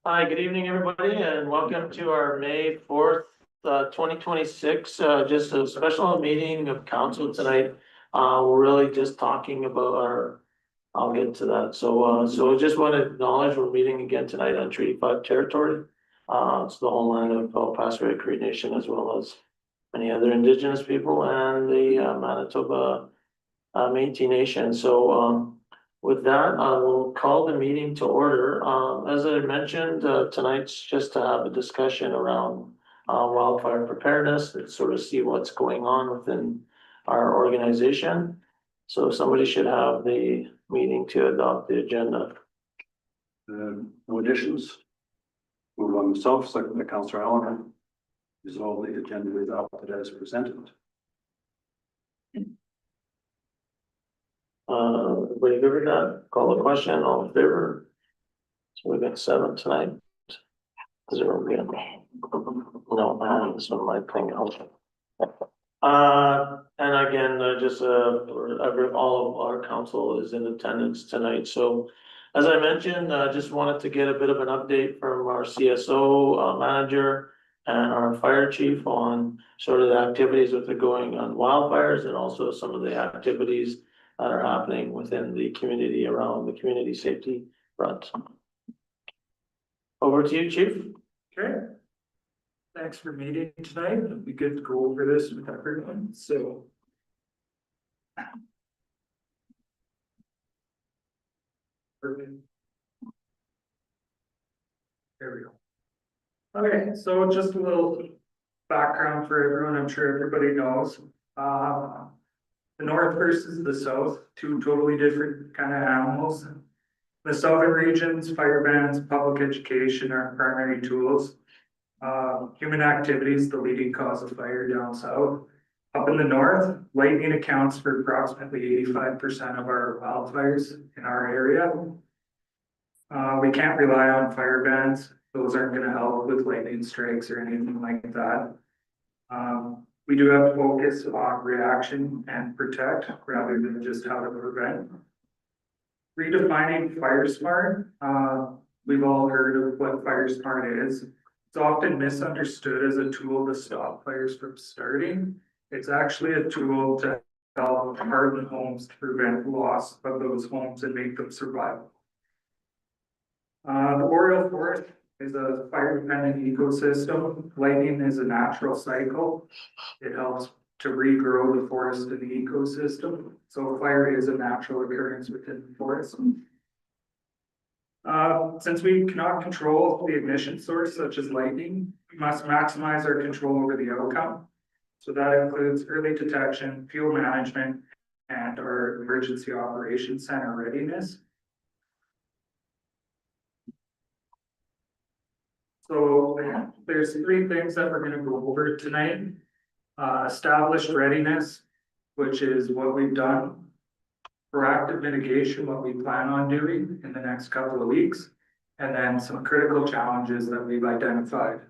Hi, good evening, everybody, and welcome to our May 4th, 2026, just a special meeting of council tonight. We're really just talking about I'll get to that. So I just want to acknowledge we're meeting again tonight on Treaty 5 territory. It's the homeland of El Paso Cree Nation as well as many other indigenous people and the Manitoba Métis Nation. With that, I will call the meeting to order. As I mentioned, tonight's just to have a discussion around wildfire preparedness and sort of see what's going on within our organization. So somebody should have the meeting to adopt the agenda. No additions. Move on myself, second by Councillor Allen. Resolve the agenda is adopted as presented. Everybody good with that? Call the question, all in favor? So we've got 7 tonight. 0 again. No, this one might thing. And again, all of our council is in attendance tonight. So as I mentioned, I just wanted to get a bit of an update from our CSO manager and our fire chief on sort of the activities that are going on wildfires and also some of the activities that are happening within the community around the community safety front. Over to you, chief. Okay. Thanks for meeting tonight. It'll be good to go over this with everyone. So. There we go. Okay, so just a little background for everyone. I'm sure everybody knows. The north versus the south, two totally different kind of animals. The southern regions, fire bans, public education are primary tools. Human activity is the leading cause of fire down south. Up in the north, lightning accounts for approximately 85% of our wildfires in our area. We can't rely on fire bans. Those aren't going to help with lightning strikes or anything like that. We do have to focus on reaction and protect rather than just how to prevent. Redefining fire smart. We've all heard of what fire smart is. It's often misunderstood as a tool to stop fires from starting. It's actually a tool to help harden homes to prevent loss of those homes and make them survivable. The boreal forest is a fire-dependent ecosystem. Lightning is a natural cycle. It helps to regrow the forest in the ecosystem. So fire is a natural occurrence within the forest. Since we cannot control the ignition source, such as lightning, we must maximize our control over the outcome. So that includes early detection, fuel management, and our emergency operations center readiness. So there's 3 things that we're going to go over tonight. Established readiness, which is what we've done. Proactive mitigation, what we plan on doing in the next couple of weeks, and then some critical challenges that we've identified.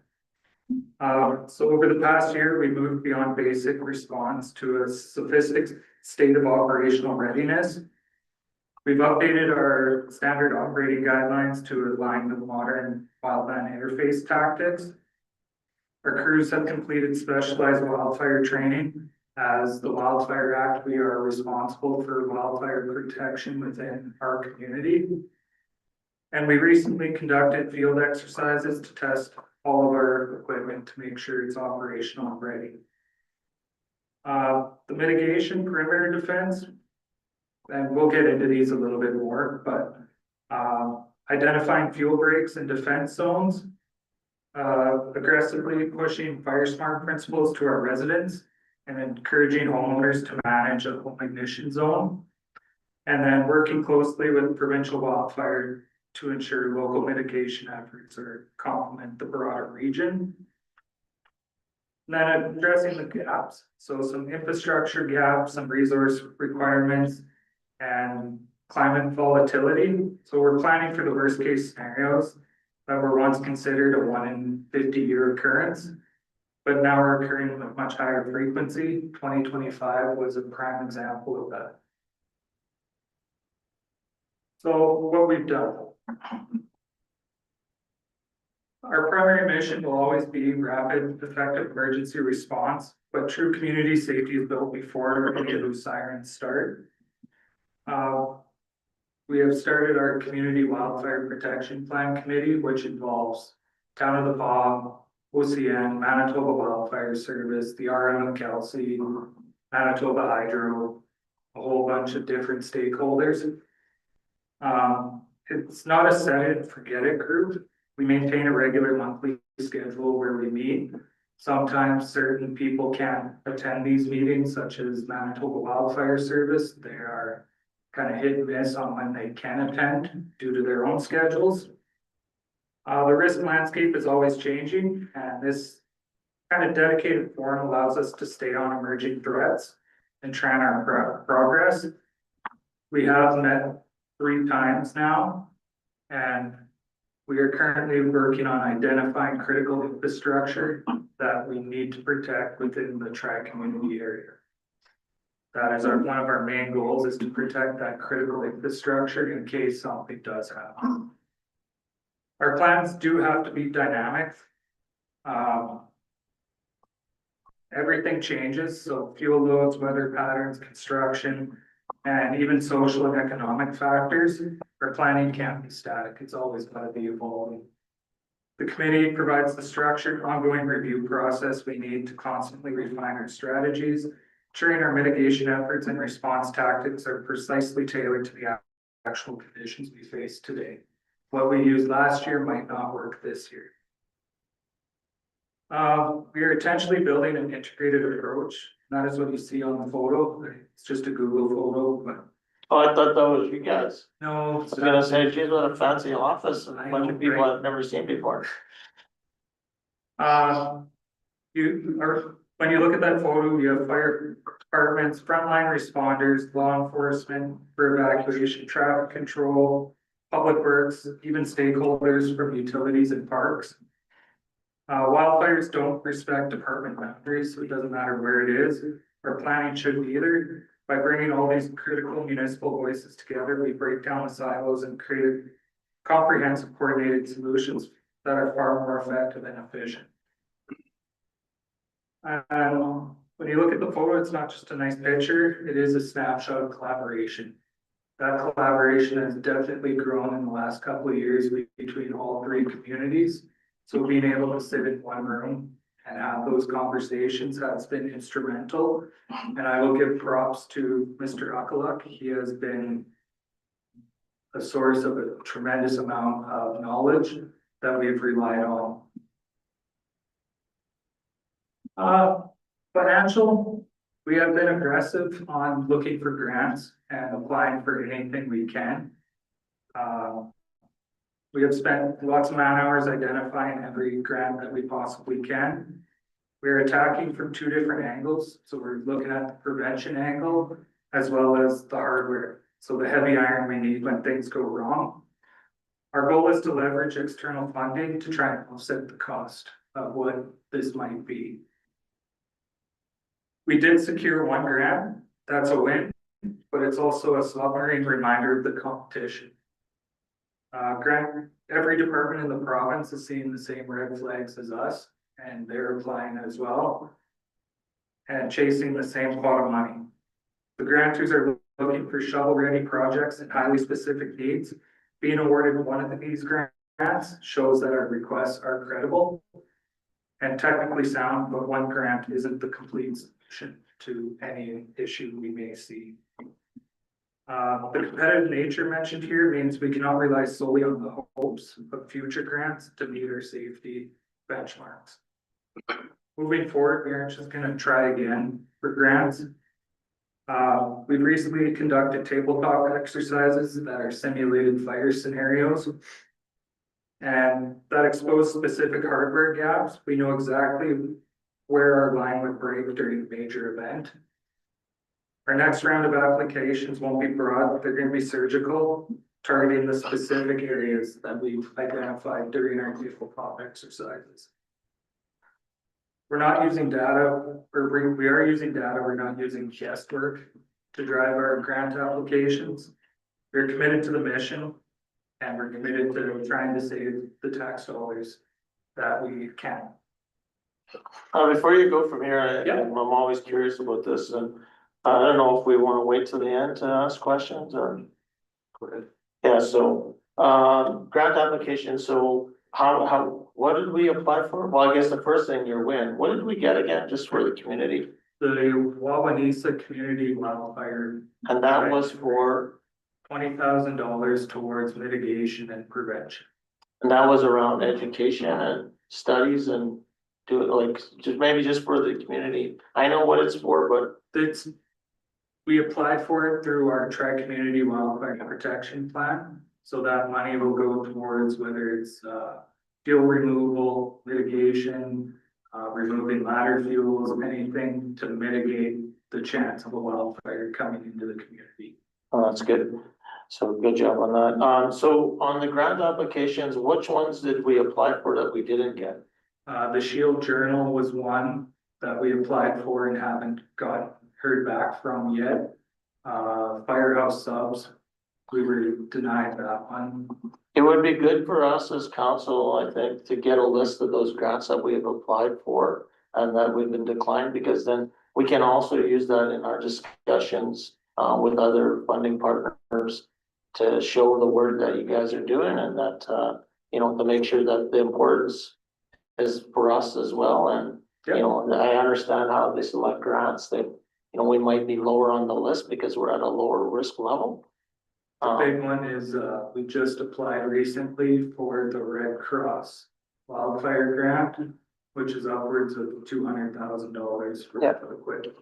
So over the past year, we moved beyond basic response to a sophisticated state of operational readiness. We've updated our standard operating guidelines to align with modern wildland interface tactics. Our crews have completed specialized wildfire training. As the Wildfire Act, we are responsible for wildfire protection within our community. And we recently conducted field exercises to test all of our equipment to make sure it's operational and ready. The mitigation perimeter defense, and we'll get into these a little bit more, but identifying fuel breaks and defense zones, aggressively pushing fire smart principles to our residents, and encouraging homeowners to manage a home ignition zone, and then working closely with provincial wildfire to ensure local mitigation efforts are complement the broader region. And then addressing the gaps, so some infrastructure gaps, some resource requirements, and climate volatility. So we're planning for the worst case scenarios that were once considered a 1 in 50-year occurrence, but now are occurring with much higher frequency. 2025 was a prime example of that. So what we've done. Our primary mission will always be rapid, effective emergency response, but true community safety is built before any of those sirens start. We have started our Community Wildfire Protection Plan Committee, which involves Town of the Paw, OCN, Manitoba Wildfire Service, the RM of Kelsey, Manitoba Hydro, a whole bunch of different stakeholders. It's not a set it and forget it group. We maintain a regular monthly schedule where we meet. Sometimes certain people can't attend these meetings, such as Manitoba Wildfire Service. They are kind of hit and miss on when they can attend due to their own schedules. The risk landscape is always changing, and this kind of dedicated forum allows us to stay on emerging threats and track our progress. We have met 3 times now, and we are currently working on identifying critical infrastructure that we need to protect within the tri-community area. That is one of our main goals, is to protect that critical infrastructure in case something does happen. Our plans do have to be dynamic. Everything changes, so fuel loads, weather patterns, construction, and even social and economic factors. Our planning can't be static, it's always got to be evolving. The committee provides the structured, ongoing review process we need to constantly refine our strategies, ensuring our mitigation efforts and response tactics are precisely tailored to the actual conditions we face today. What we used last year might not work this year. We are intentionally building an integrated approach. That is what you see on the photo. It's just a Google photo, but Oh, I thought that was you guys. no. I was gonna say, geez, what a fancy office and a bunch of people I've never seen before. When you look at that photo, you have fire departments, frontline responders, law enforcement for evacuation, traffic control, public works, even stakeholders from utilities and parks. Wildfires don't respect department boundaries, so it doesn't matter where it is. Our planning shouldn't either. By bringing all these critical municipal voices together, we break down the silos and create comprehensive coordinated solutions that are far more effective and efficient. When you look at the photo, it's not just a nice picture, it is a snapshot of collaboration. That collaboration has definitely grown in the last couple of years between all 3 communities. So being able to sit in one room and have those conversations has been instrumental. And I will give props to Mr. Akaluk. He has been a source of a tremendous amount of knowledge that we've relied on. Financial, we have been aggressive on looking for grants and applying for anything we can. We have spent lots of man hours identifying every grant that we possibly can. We're attacking from 2 different angles. So we're looking at the prevention angle as well as the hardware. So the heavy iron we need when things go wrong. Our goal is to leverage external funding to try and offset the cost of what this might be. We did secure 1 grant. That's a win, but it's also a sobering reminder of the competition. Every department in the province is seeing the same red flags as us, and they're applying as well and chasing the same pot of money. The grantors are looking for shovel-ready projects and highly specific needs. Being awarded one of these grants shows that our requests are credible and technically sound, but 1 grant isn't the complete solution to any issue we may see. The competitive nature mentioned here means we cannot rely solely on the hopes of future grants to meet our safety benchmarks. Moving forward, we aren't just going to try again for grants. We've recently conducted tabletop exercises that are simulated fire scenarios, and that expose specific hardware gaps. We know exactly where our line would break during a major event. Our next round of applications won't be broad, they're going to be surgical, targeting the specific areas that we've identified during our tabletop exercises. We're not using data, or we are using data, we're not using guesswork to drive our grant applications. We're committed to the mission, and we're committed to trying to save the tax dollars that we can. Before you go from here, Yeah. I'm always curious about this, and I don't know if we wanna wait till the end to ask questions or. Go ahead. Yeah, so, grant application, so what did we apply for? Well, I guess the first thing, your win, what did we get again, just for the community? The Wawanesa Community Wildfire, And that was for, $20,000 towards mitigation and prevention. and that was around education and studies and do it like, just maybe just for the community. I know what it's for, but It's, we applied for it through our Tri-Community Wildfire Protection Plan. So that money will go towards whether it's, fuel removal, mitigation, removing ladder fuels, anything to mitigate the chance of a wildfire coming into the community. oh, that's good. So good job on that. So on the grant applications, which ones did we apply for that we didn't get? The Shield Journal was one that we applied for and haven't heard back from yet. Firehouse subs, we were denied that one. It would be good for us as council, I think, to get a list of those grants that we have applied for and that we've been declined, because then we can also use that in our discussions with other funding partners to show the work that you guys are doing, and that, you know, to make sure that the importance is for us as well. And, you know, I understand how they select grants, that, you know, we might be lower on the list because we're at a lower risk level. The big one is, we just applied recently for the Red Cross wildfire grant, which is upwards of $200,000 for Yeah. the equipment.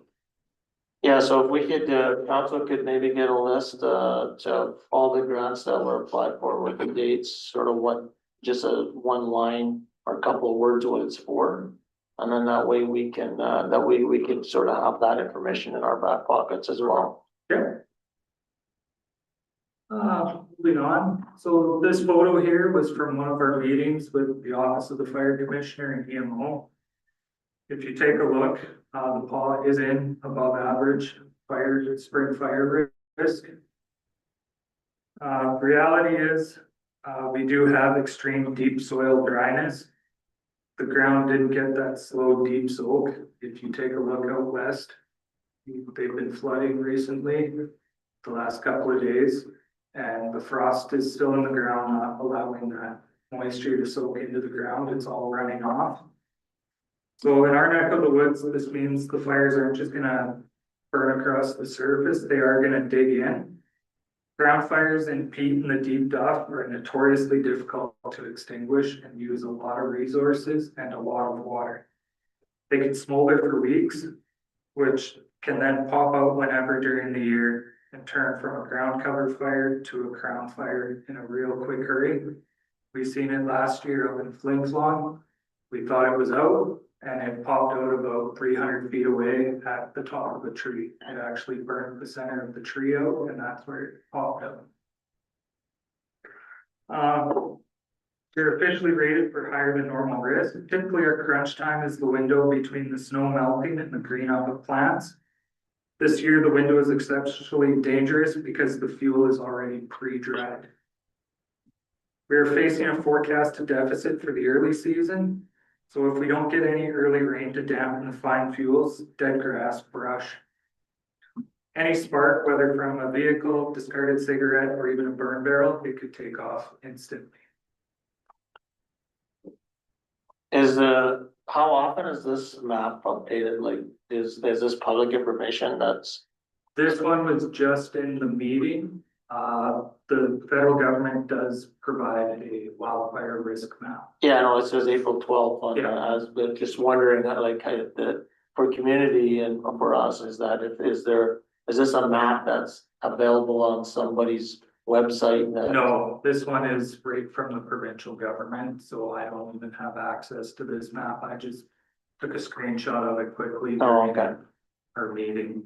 Yeah, so if we could, council could maybe get a list, of all the grants that were applied for with the dates, sort of what, just a one line or a couple of words what it's for. And then that way we can, we can sort of have that information in our back pockets as well. Yeah. Moving on, so this photo here was from one of our meetings with the Office of the Fire Commissioner and EMO. If you take a look, the paw is in above average spring fire risk. Reality is, we do have extreme deep soil dryness. The ground didn't get that slow deep soak. If you take a look out west, they've been flooding recently, the last couple of days. And the frost is still in the ground, not allowing that moisture to soak into the ground. It's all running off. So in our neck of the woods, this means the fires aren't just gonna burn across the surface, they are gonna dig in. Ground fires and peat in the deep duff are notoriously difficult to extinguish and use a lot of resources and a lot of water. They can smolder for weeks, which can then pop out whenever during the year and turn from a ground cover fire to a crown fire in a real quick hurry. We seen it last year up in Fling Flong. We thought it was out and it popped out about 300 feet away at the top of a tree. It actually burned the center of the tree out, and that's where it popped out. They're officially rated for higher than normal risk. Typically our crunch time is the window between the snow melting and the green up of plants. This year, the window is exceptionally dangerous because the fuel is already pre-dried. We are facing a forecasted deficit for the early season. So if we don't get any early rain to dampen the fine fuels, dead grass, brush, any spark, whether from a vehicle, discarded cigarette, or even a burn barrel, it could take off instantly. How often is this map updated? Like, is this public information that's? This one was just in the meeting. The federal government does provide a wildfire risk map. Yeah, no, it says April 12th on, Yeah. but just wondering, like, for community and for us, is this a map that's available on somebody's website? No, this one is right from the provincial government, so I don't even have access to this map. I just took a screenshot of it quickly. Oh, during okay. Our meeting.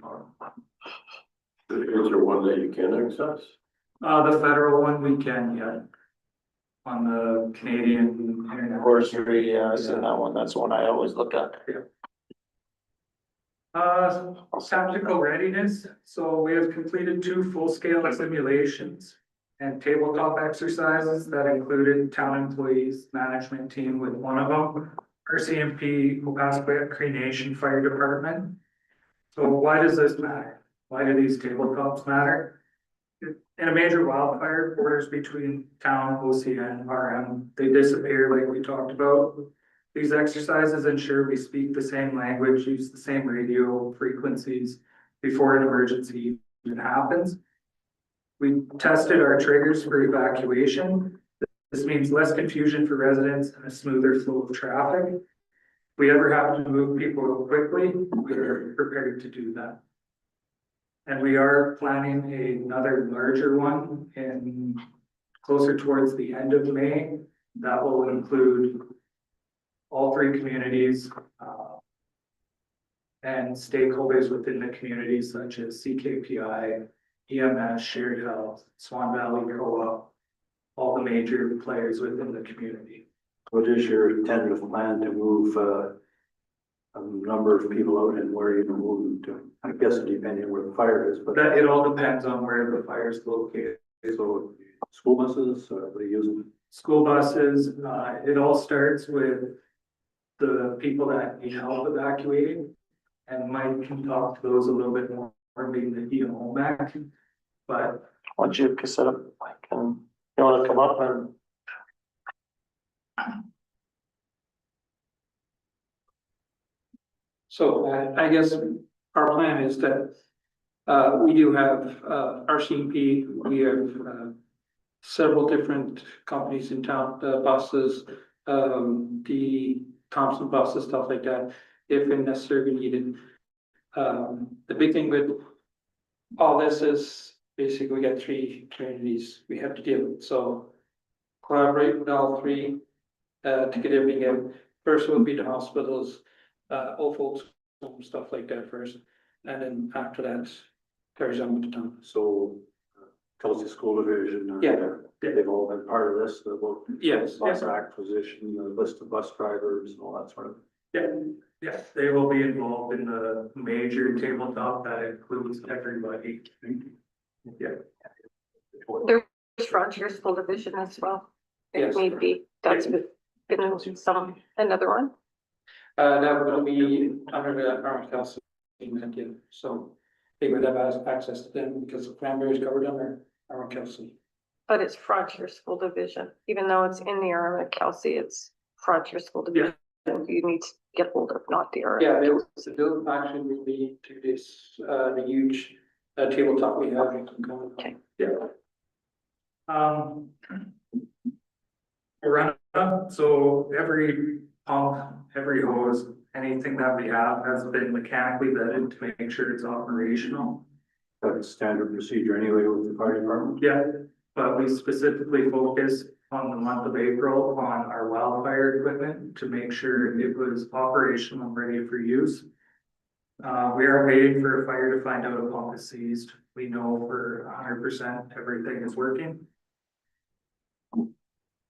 Is there one that you can access? The federal one we can, yeah. On the Canadian internet. Forestry, yeah, I seen that one. That's the one I always look at. Tactical readiness. So we have completed 2 full-scale simulations. and tabletop exercises that included town employees, management team with one of them, RCMP, Opaskwayak Cree Nation Fire Department. So why does this matter? Why do these tabletops matter? In a major wildfire, borders between town, OCN, RM, they disappear like we talked about. These exercises ensure we speak the same language, use the same radio frequencies before an emergency even happens. We tested our triggers for evacuation. This means less confusion for residents and a smoother flow of traffic. If we ever have to move people quickly, we're prepared to do that. And we are planning another larger one in closer towards the end of May. That will include all three communities and stakeholders within the community such as CKPI, EMS, Shared Health, Swan Valley Co-op, all the major players within the community. What is your tentative plan to move a number of people out and where you're moving to? I guess depending on where the fire is, but That it all depends on where the fire is located. so school buses, what are you using? School buses, it all starts with the people that need help evacuating. And Mike can talk to those a little bit more, being the EMO back. But Why don't you set up, like, you wanna come up and? So I guess our plan is that we do have RCMP, we have several different companies in town, the buses, the Thompson buses, stuff like that, if necessarily needed. The big thing with all this is basically we got three communities we have to deal with, so collaborate with all three to get everything out. First will be the hospitals, old folks, home, stuff like that first, and then after that carries on with the town. So Kelsey School Division. Yeah. They've all been part of this, the work. Yes. Bus acquisition, the list of bus drivers and all that sort of. yeah, they will be involved in the major tabletop that includes everybody. Yeah. There's Frontier School Division as well. Yes. If need be, that's been another one. That will be under the Army Council, so they would have access to them because the Cranberry is covered under Army Council. But it's Frontier School Division, even though it's in the RMA Kelsey, it's Frontier School Division. You need to get hold of, not the RMA. Yeah, they'll actually will be to this, the huge tabletop we have. Okay. Yeah. Run up, so every pump, every hose, anything that we have has been mechanically vetted to make sure it's operational. That's standard procedure anyway with the fire department. Yeah, but we specifically focus on the month of April on our wildfire equipment to make sure it was operational and ready for use. We are waiting for a fire to find out a pump is seized. We know for 100% everything is working.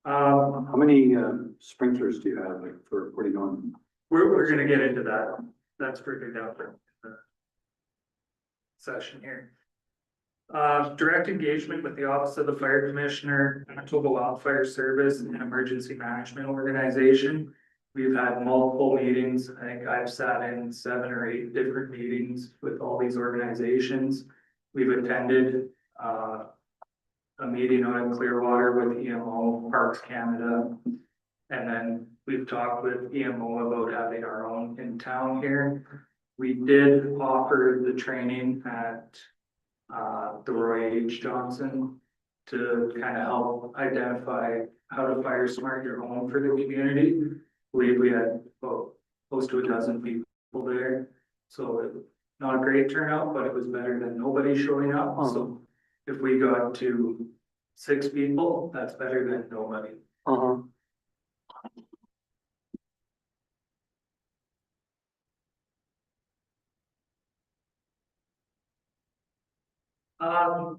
How many sprinklers do you have like for putting on? We're gonna get into that. That's figured out for the session here. Direct engagement with the Office of the Fire Commissioner, Manitoba Wildfire Service, and Emergency Management Organization. We've had multiple meetings. I think I've sat in 7 or 8 different meetings with all these organizations. We've attended a meeting out in Clearwater with EMO, Parks Canada. And then we've talked with EMO about having our own in town here. We did offer the training at the Roy H. Johnson to kind of help identify how to fire smart your home for the community. I believe we had close to a dozen people there. So not a great turnout, but it was better than nobody showing up. So if we got to 6 people, that's better than nobody.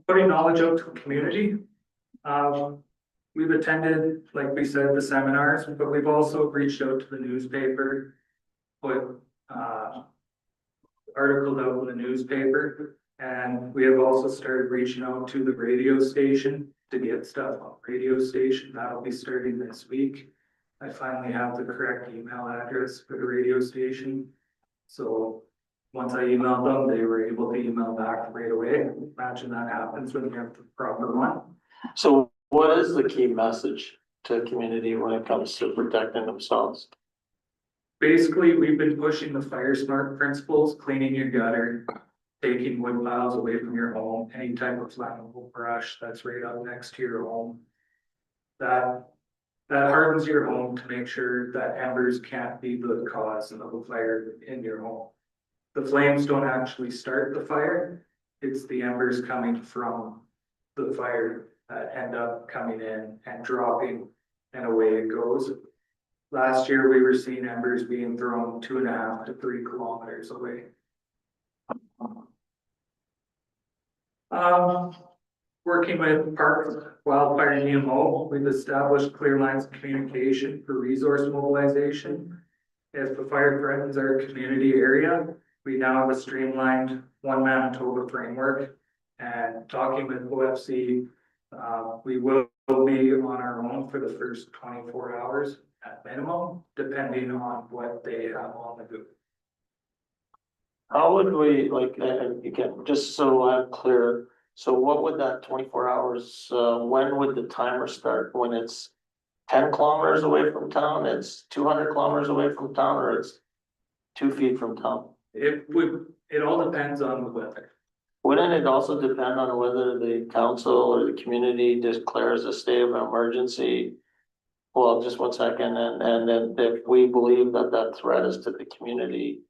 Putting knowledge out to the community. We've attended, like we said, the seminars, but we've also reached out to the newspaper, put articles out in the newspaper, and we have also started reaching out to the radio station to get stuff on radio station. That'll be starting this week. I finally have the correct email address for the radio station. So once I emailed them, they were able to email back right away. Imagine that happens when you have the proper one. So what is the key message to the community when it comes to protecting themselves? Basically, we've been pushing the fire smart principles, cleaning your gutter, taking wood piles away from your home, any type of flammable brush that's right up next to your home. That hardens your home to make sure that embers can't be the cause of a fire in your home. The flames don't actually start the fire, it's the embers coming from the fire that end up coming in and dropping, and away it goes. Last year, we were seeing embers being thrown 2.5 to 3 kilometers away. Working with Park Wildfire NEMO, we've established clear lines of communication for resource mobilization. If the fire threatens our community area, we now have a streamlined one Manitoba framework. And talking with OFC, we will be on our own for the first 24 hours at minimum, depending on what they have on the go. How would we, like, again, just so I'm clear, so what would that 24 hours, when would the timer start? When it's 10 kilometers away from town, it's 200 kilometers away from town, or it's 2 feet from town? It all depends on the weather. Wouldn't it also depend on whether the council or the community declares a state of emergency? Well, just 1 second, and then if we believe that that threat is to the community,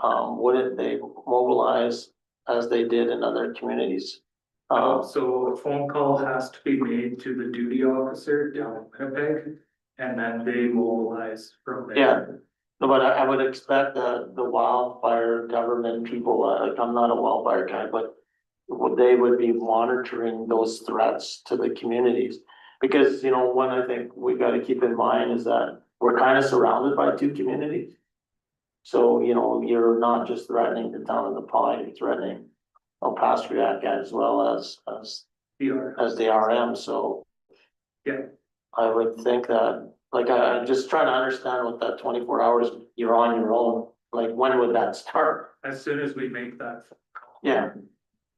wouldn't they mobilize as they did in other communities? So a phone call has to be made to the duty officer down in Winnipeg, and then they mobilize from there. Yeah, no, but I would expect that the wildfire government people, like, I'm not a wildfire guy, but they would be monitoring those threats to the communities. Because, you know, one I think we gotta keep in mind is that we're kind of surrounded by 2 communities. So, you know, you're not just threatening the town of the Pine, you're threatening Pastriac as well as the RM, so. Yeah. I would think that, like, I'm just trying to understand what that 24 hours you're on your own, like, when would that start? As soon as we make that phone call. Yeah,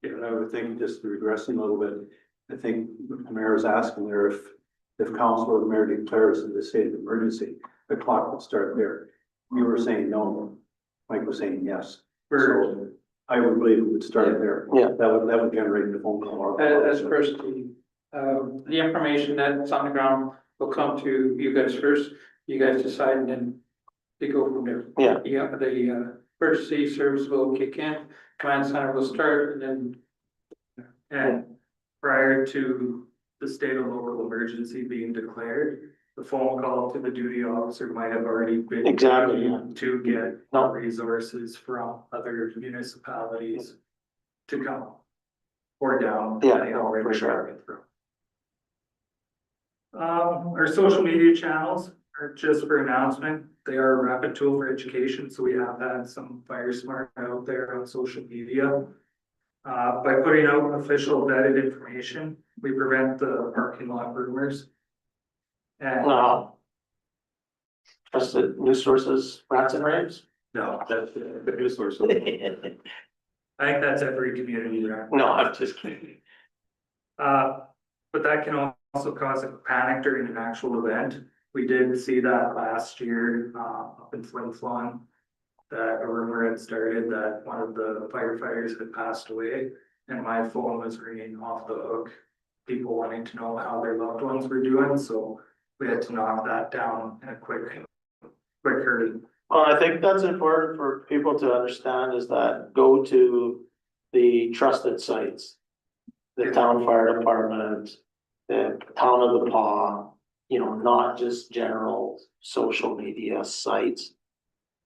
Yeah, and I would think, just regressing a little bit, I think the mayor is asking there if council or the mayor declares the state of emergency, the clock would start there. You were saying no, Mike was saying yes. So I would believe it would start there. Yeah. That would generate the phone call. As first, the information that's on the ground will come to you guys first, you guys decide, and then they go from there. Yeah. Yeah, the emergency service will kick in, command center will start, and And prior to the state of local emergency being declared, the phone call to the duty officer might have already been. Exactly, yeah. To get No. resources from other municipalities to come. Or down. Yeah, depending on where for they're sure. coming from. Our social media channels are just for announcement. They are a rapid tool for education, so we have had some fire smart out there on social media. By putting out official vetted information, we prevent the parking lot rumors. And Wow. Trusted news sources, rats and raves? no, That's the news source. I think that's every community there. No, I'm just kidding. But that can also cause a panic during an actual event. We did see that last year, up in Flin Flon. That a rumor had started that one of the firefighters had passed away, and my phone was ringing off the hook. People wanting to know how their loved ones were doing, so we had to knock that down in a quick hurry. Well, I think that's important for people to understand is that go to the trusted sites. The town fire department, the town of the Paw, you know, not just general social media sites.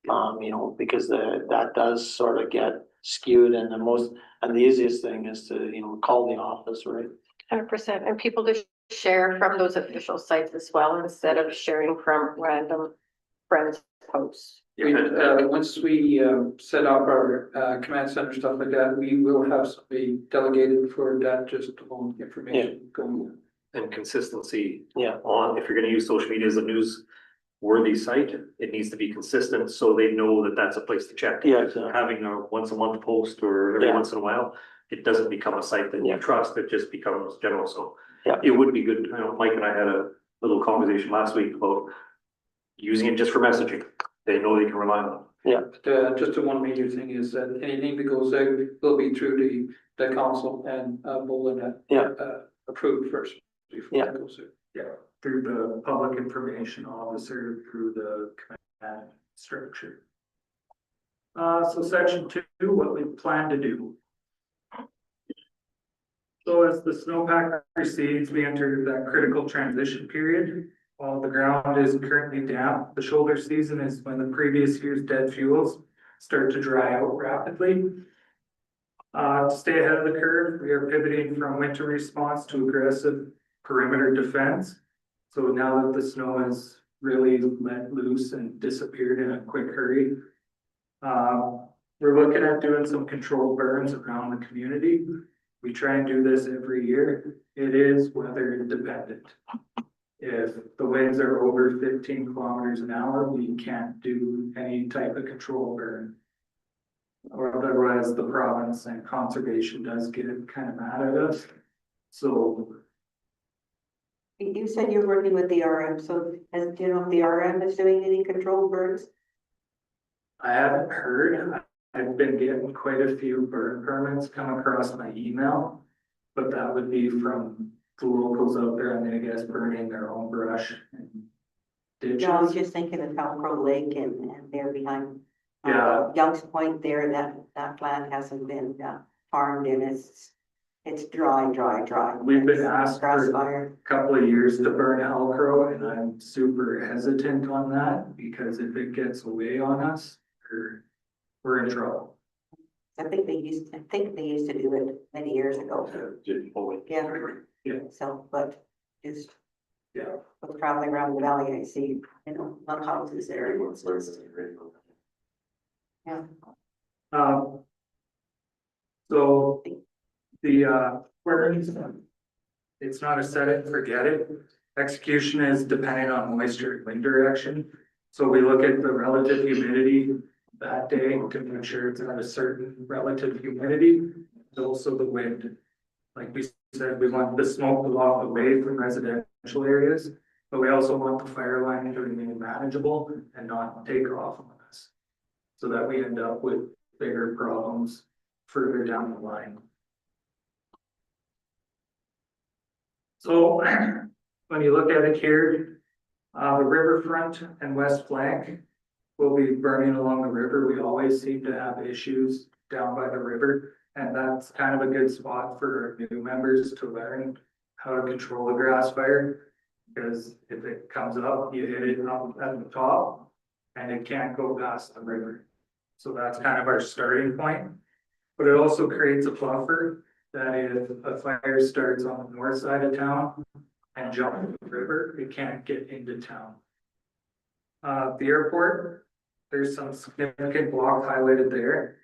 You know, because that does sort of get skewed, and the easiest thing is to, you know, call the office, right? 100%, and people to share from those official sites as well, instead of sharing from random friends' posts. once we set up our command center, stuff like that, we will have somebody delegated for that, just on information going. and consistency. Yeah. On, if you're gonna use social media as a newsworthy site, it needs to be consistent, so they know that that's a place to check. Yeah, exactly. Having a once a month post or every Yeah. once in a while, it doesn't become a site that Yeah. you trust, it just becomes general, so. Yeah. It would be good, Mike and I had a little conversation last week about using it just for messaging, they know they can rely on it. But, just the one major thing is that anything that goes out will be through the council and, Bolin, Yeah. approved first before Yeah. it goes out. Yeah, through the public information officer, through the command structure. So section 2, what we plan to do. So as the snowpack recedes, we enter that critical transition period. While the ground is currently damp, the shoulder season is when the previous year's dead fuels start to dry out rapidly. To stay ahead of the curve, we are pivoting from winter response to aggressive perimeter defense. So now that the snow has really let loose and disappeared in a quick hurry, we're looking at doing some controlled burns around the community. We try and do this every year. It is weather dependent. If the winds are over 15 kilometers an hour, we can't do any type of control burn. Or otherwise the province and conservation does get kind of mad at us. So You said you're working with the RM, so do you know if the RM is doing any control burns? I haven't heard, I've been getting quite a few burn permits come across my email. But that would be from the locals out there, and I guess burning their own brush and ditches. No, I was just thinking of Falcro Lake and there behind. Yeah. Young's Point there, that plant hasn't been farmed and it's dry. We've been asked Grass for fire. a couple of years to burn Halcro, and I'm super hesitant on that, because if it gets away on us, we're in trouble. I think they used to do it many years ago. Yeah. Yeah. So, but just Yeah. with traveling around the valley, I see, lot houses there. Yeah. So the burns, it's not a set it and forget it. Execution is dependent on moisture and wind direction. So we look at the relative humidity that day to make sure it's at a certain relative humidity, and also the wind. Like we said, we want the smoke to block away from residential areas, but we also want the fire line to remain manageable and not take off on us. So that we end up with bigger problems further down the line. So when you look at it here, the riverfront and west flank will be burning along the river. We always seem to have issues down by the river, and that's kind of a good spot for new members to learn how to control a grass fire. Because if it comes up, you hit it up at the top and it can't go past the river. So that's kind of our starting point. But it also creates a buffer that if a fire starts on the north side of town and jumps the river, it can't get into town. The airport, there's some significant block highlighted there.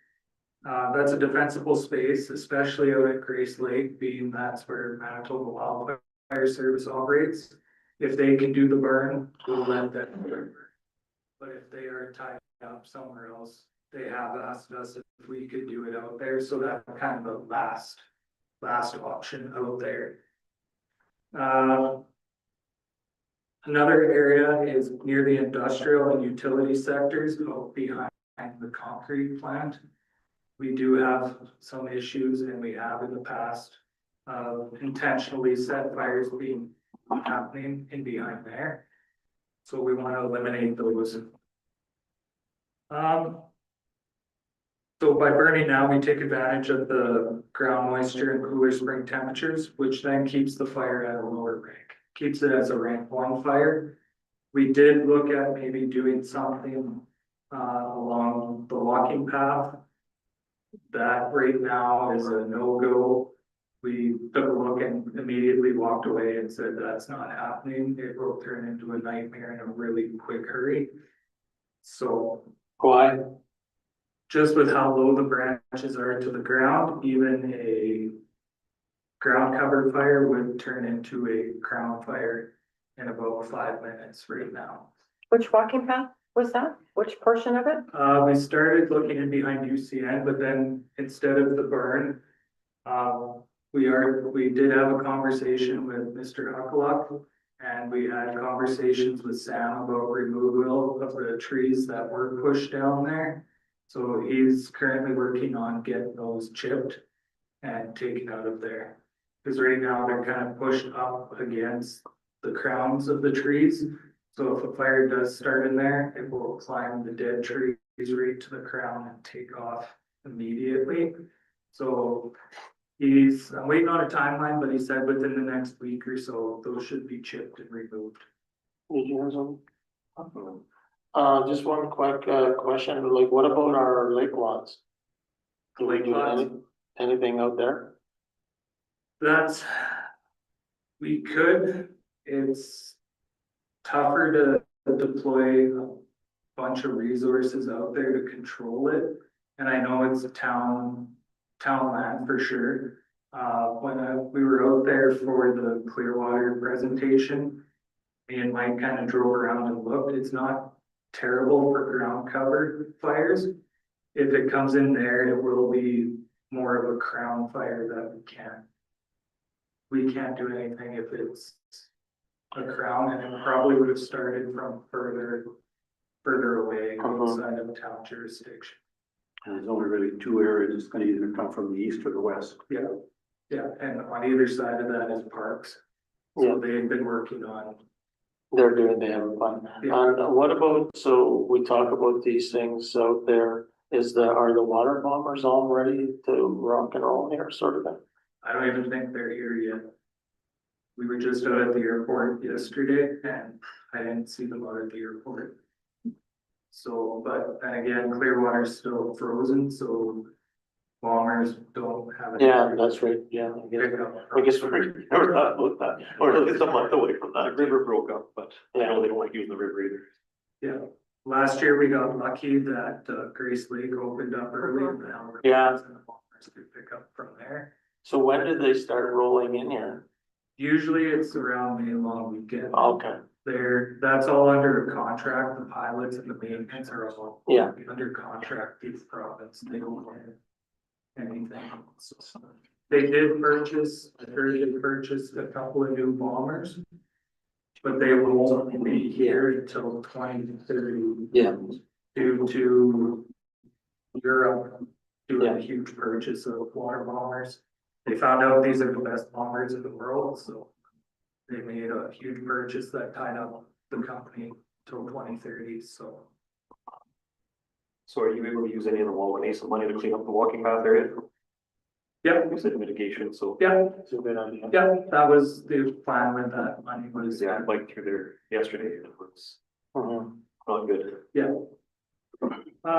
That's a defensible space, especially out at Grace Lake, being that's where Manitoba Wildfire Service operates. If they can do the burn, we'll let them burn. But if they are tied up somewhere else, they have asked us if we could do it out there, so that's kind of the last option out there. Another area is near the industrial and utility sectors, behind the concrete plant. We do have some issues, and we have in the past, intentionally set fires happening in behind there. So we want to eliminate those. So by burning now, we take advantage of the ground moisture and cooler spring temperatures, which then keeps the fire at a lower rank, keeps it as a rank 1 fire. We did look at maybe doing something along the walking path. That right now is a no-go. We took a look and immediately walked away and said that's not happening. It will turn into a nightmare in a really quick hurry. So Why? just with how low the branches are to the ground, even ground cover fire would turn into a crown fire in about 5 minutes right now. Which walking path was that? Which portion of it? We started looking in behind UCN, but then instead of the burn, we did have a conversation with Mr. Huckalock. And we had conversations with Sam about removal of the trees that were pushed down there. So he's currently working on getting those chipped and taken out of there. Because right now they're kind of pushed up against the crowns of the trees. So if a fire does start in there, it will climb the dead trees right to the crown and take off immediately. So I'm waiting on a timeline, but he said within the next week or so, those should be chipped and removed. Did you have some? Just one quick, question, like, what about our lake lots? Do we Lake do lots? anything out there? We could, it's tougher to deploy a bunch of resources out there to control it. And I know it's a town land for sure. When we were out there for the Clearwater presentation, me and Mike kind of drove around and looked. It's not terrible for ground cover fires. If it comes in there, it will be more of a crown fire that we can't do anything if it's a crown, and it probably would have started from further away outside of town jurisdiction. And there's only really two areas. It's gonna either come from the east or the west. Yeah, and on either side of that is parks. Yeah. So they've been working on, They have fun. Yeah. And what about, so we talk about these things out there, are the water bombers all ready to rock and roll here, sort of thing? I don't even think they're here yet. We were just out at the airport yesterday and I didn't see them out at the airport. So, but, and again, Clearwater's still frozen, so bombers don't have. any- Yeah, that's right, yeah, Pick up. I guess we're not about that, or at least a month away from The that. river broke up, but I Yeah. know they don't like using the river either. Yeah, last year we got lucky that Grace Lake opened up early and the Albert. Yeah. And the bombers could pick up from there. So when did they start rolling in here? Usually it's around the long weekend. Okay, That's all under a contract. The pilots and the maintenance are all yeah, under contract with the province. They don't have anything. They did purchase, I heard they purchased a couple of new bombers. But they won't be here until 2030 yeah, due to Europe doing Yeah. a huge purchase of water bombers. They found out these are the best bombers in the world, so they made a huge purchase that tied up the company till 2030, so. So are you able to use any of the Walden Ace money to clean up the walking path area? Yeah, You said mitigation, so. yeah, it's a good idea. yeah, that was the plan with that money was, Yeah, I biked through there yesterday, it was Mhm. not good.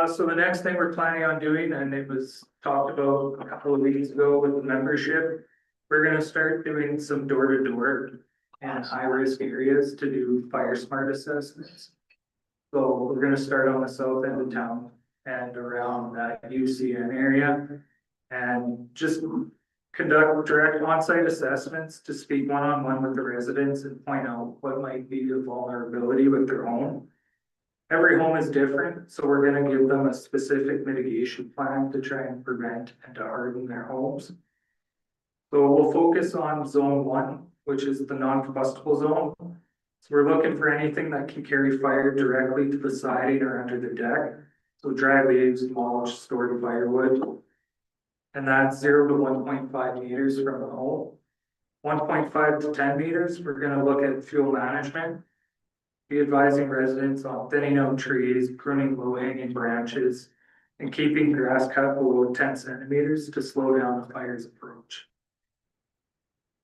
so the next thing we're planning on doing, and it was talked about a couple of weeks ago with the membership. We're gonna start doing some door to door and high risk areas to do fire smart assessments. So we're gonna start on the south end of town and around that UCN area. And just conduct direct on-site assessments to speak one-on-one with the residents and point out what might be a vulnerability with their home. Every home is different, so we're gonna give them a specific mitigation plan to try and prevent and to harden their homes. So we'll focus on zone 1, which is the non-combustible zone. So we're looking for anything that can carry fire directly to the siding or under the deck. So dry leaves, mulch, stored firewood. And that's 0 to 1.5 meters from the home. 1.5 to 10 meters, we're gonna look at fuel management. Be advising residents on thinning out trees, pruning low hanging branches, and keeping grass cut below 10 centimeters to slow down the fire's approach.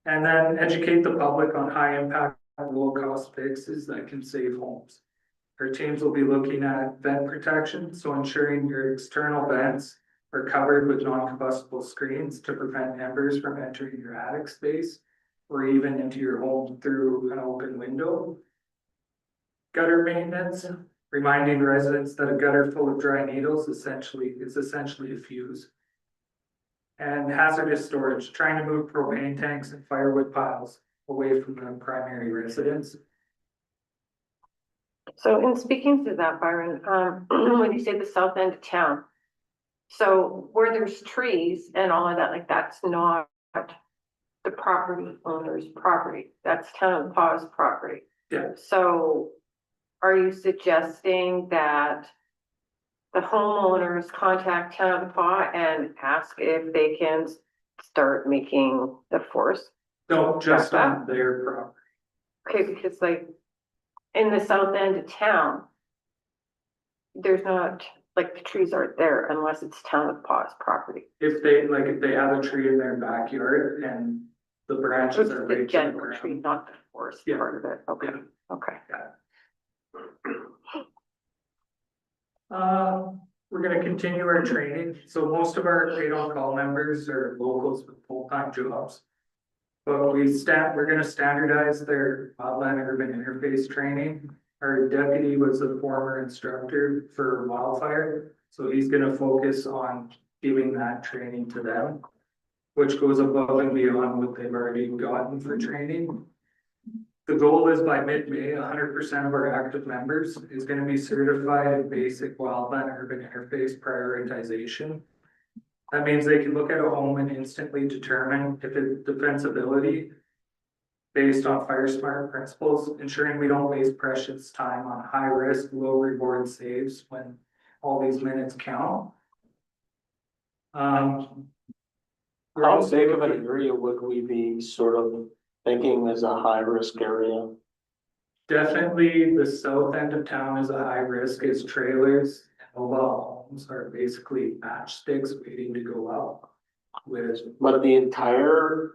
And then educate the public on high impact, low cost fixes that can save homes. Our teams will be looking at vent protection, so ensuring your external vents are covered with non-combustible screens to prevent embers from entering your attic space or even into your home through an open window. Gutter maintenance, reminding residents that a gutter full of dry needles is essentially a fuse. And hazardous storage, trying to move propane tanks and firewood piles away from the primary residence. So in speaking to that, Byron, when you say the south end of town, so where there's trees and all of that, like that's not the property owner's property, that's town of Paw's property. Yeah. So are you suggesting that the homeowners contact town of Paw and ask if they can start making the forest? No, just on their property. Okay, because like in the south end of town, there's not, like the trees aren't there unless it's town of Paw's property. If they have a tree in their backyard and the branches It's are the right to the general tree, ground. not the forest Yeah. part of it. Okay, Yeah. okay. We're gonna continue our training, so most of our paid on call members are locals with full-time jobs. But we're gonna standardize their wildland urban interface training. Our deputy was a former instructor for Wildfire, so he's gonna focus on giving that training to them, which goes above and beyond what they've already gotten for training. The goal is by mid-May, 100% of our active members is gonna be certified in basic wildland urban interface prioritization. That means they can look at a home and instantly determine if it's defensibility based on fire smart principles, ensuring we don't waste precious time on high risk, low reward saves when all these minutes count. We're How also big of an looking- area would we be sort of thinking is a high risk area? Definitely, the south end of town is a high risk, as trailers and mobile homes are basically matchsticks waiting to go up. But the entire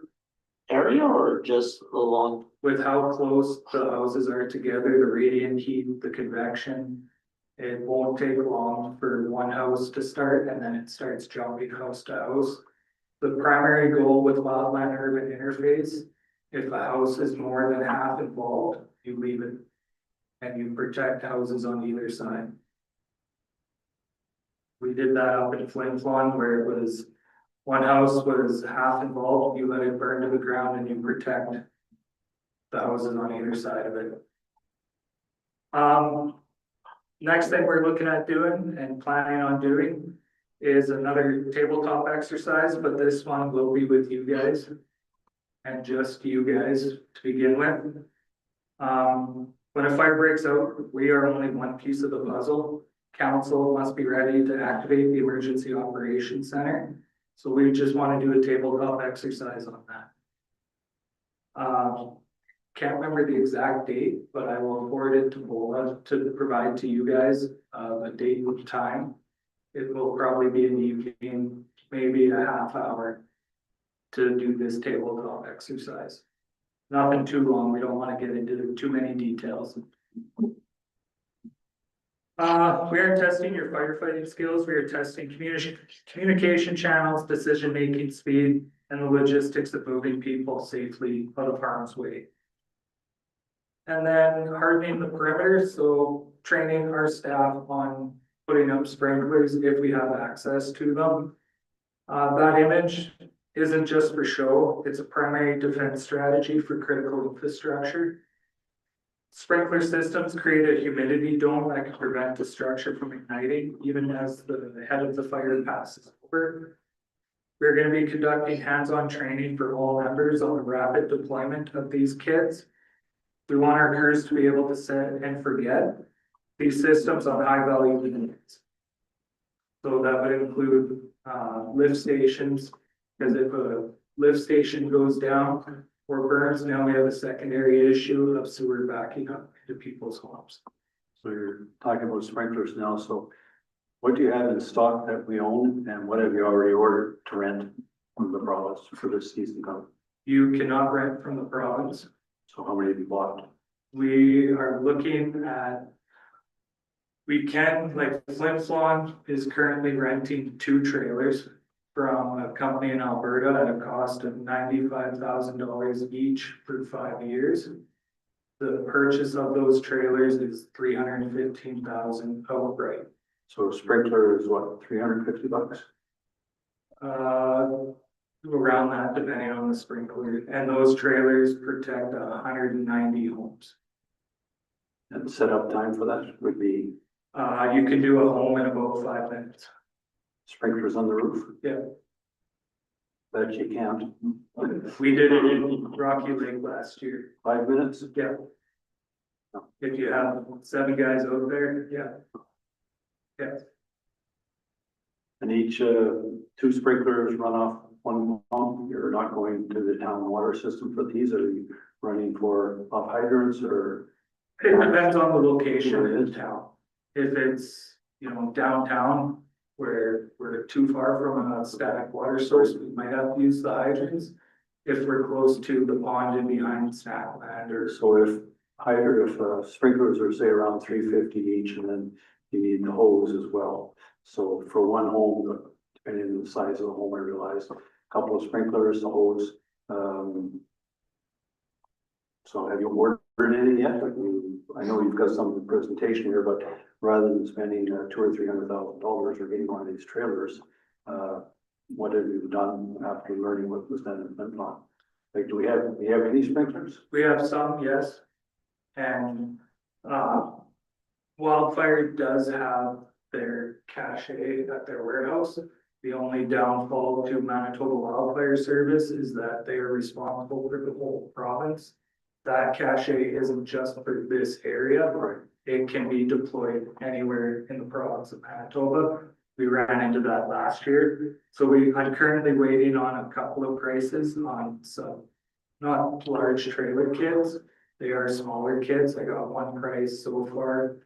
area or just along? With how close the houses are together, the radiant heat, the convection. It won't take long for one house to start and then it starts jumping house to house. The primary goal with wildland urban interface, if a house is more than half involved, you leave it. And you protect houses on either side. We did that up in Flin Flon where it was, one house was half involved, you let it burn to the ground and you protect the houses on either side of it. Next thing we're looking at doing and planning on doing is another tabletop exercise, but this one will be with you guys. And just you guys to begin with. When a fire breaks out, we are only one piece of the puzzle. Council must be ready to activate the Emergency Operations Center. So we just want to do a tabletop exercise on that. Can't remember the exact date, but I will forward it to Bola to provide to you guys a date and time. It will probably be in the evening, maybe a half hour to do this tabletop exercise. Nothing too long, we don't want to get into too many details. We are testing your firefighting skills, we are testing communication channels, decision-making speed, and the logistics of moving people safely out of harm's way. And then hardening the perimeter, so training our staff on putting up sprinklers if we have access to them. That image isn't just for show, it's a primary defense strategy for critical infrastructure. Sprinkler systems create a humidity dome that can prevent the structure from igniting, even as the head of the fire passes over. We're going to be conducting hands-on training for all members on the rapid deployment of these kits. We want our crews to be able to set and forget these systems on high-value units. So that would include lift stations, because if a lift station goes down or burns, now we have a secondary issue of sewer backing up into people's homes. So you're talking about sprinklers now, so what do you have in stock that we own and what have you already ordered to rent from the province for this season coming? You cannot rent from the province. So how many have you bought? We are looking at. We can, like Flin Flon is currently renting 2 trailers from a company in Alberta at a cost of $95,000 each for 5 years. The purchase of those trailers is $315,000 outright. So a sprinkler is what, $350? Around that, depending on the sprinkler, and those trailers protect 190 homes. And setup time for that would be You can do a home in about 5 minutes. sprinklers on the roof. Yeah. But you can't. We did it in Rocky Lake last year. 5 minutes? Yeah. If you have 7 guys out there, yeah. Yeah, And each, 2 sprinklers run off one pump. You're not going to the town water system for these, are you running for off hydrants or? it depends on the location in the town. If it's, you know, downtown where we're too far from a static water source, we might have to use the hydrants. If we're close to the pond and behind snack land or So if sprinklers are say around 350 each, and then you need the hose as well. So for one home, depending on the size of the home, I realize, a couple of sprinklers, the hose. So have you ordered any yet? I know you've got some of the presentation here, but rather than spending $200,000 or $300,000 or getting one of these trailers, what have you done after learning what was done in Flintlock? Like, do we have any sprinklers? we have some, yes. And Wildfire does have their cache at their warehouse. The only downfall to Manitoba Wildfire Service is that they are responsible for the whole province. That cache isn't just for this area. Right. It can be deployed anywhere in the province of Manitoba. We ran into that last year. So I'm currently waiting on a couple of prices on some, not large trailer kits. They are smaller kits. I got one price so far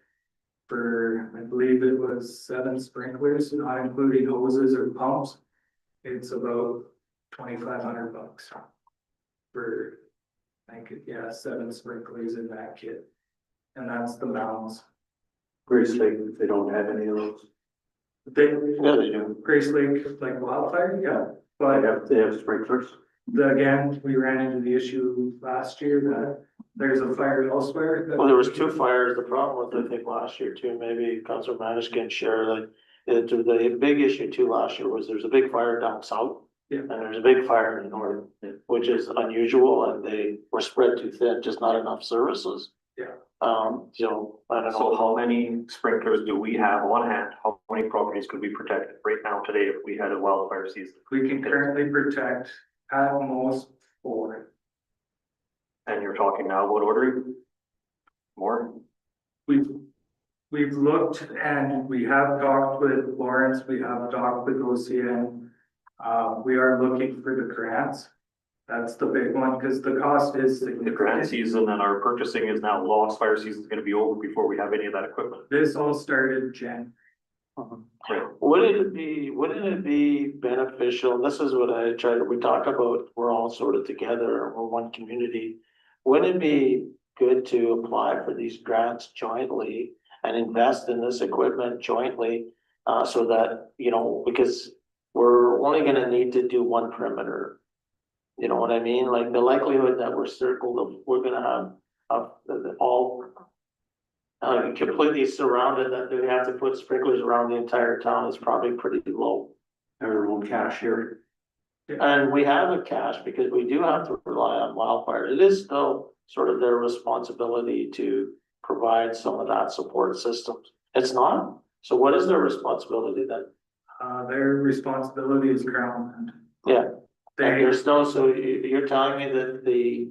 for, I believe it was 7 sprinklers, not including hoses or pumps. It's about $2,500 for, I think, yeah, 7 sprinklers in that kit. And that's the balance. Grace Lake, if they don't have any of those. They, Yeah, they do. Grace Lake, like Wildfire, yeah, but They have sprinklers. again, we ran into the issue last year that there's a fire elsewhere. Well, there was 2 fires. The problem with, I think, last year too, maybe Councilor Manish can share, like, the big issue too last year was there's a big fire down south. Yeah. And there's a big fire in the north, which is unusual, and they were spread too thin, just not enough services. Yeah. You know, I don't So know, how many sprinklers do we have on hand? How many properties could we protect right now today if we had a wildfire season? We can currently protect at most 4. And you're talking now about ordering more? We've looked and we have talked with Lawrence, we have talked with OCN. We are looking for the grants. That's the big one, because the cost is The grant significant. season and our purchasing is now lost. Fire season is gonna be over before we have any of that equipment. This all started Jan. Right. wouldn't it be beneficial, this is what I try to, we talk about, we're all sort of together, we're one community. Wouldn't it be good to apply for these grants jointly and invest in this equipment jointly? So that, you know, because we're only gonna need to do one perimeter. You know what I mean? Like the likelihood that we're circled of, we're gonna have, all completely surrounded, that we have to put sprinklers around the entire town is probably pretty low. Their own cash here. And we have a cache because we do have to rely on Wildfire. It is still sort of their responsibility to provide some of that support systems. It's not? So what is their responsibility then? Their responsibility is Crown Land. Yeah. And They, there's no, so you're telling me that the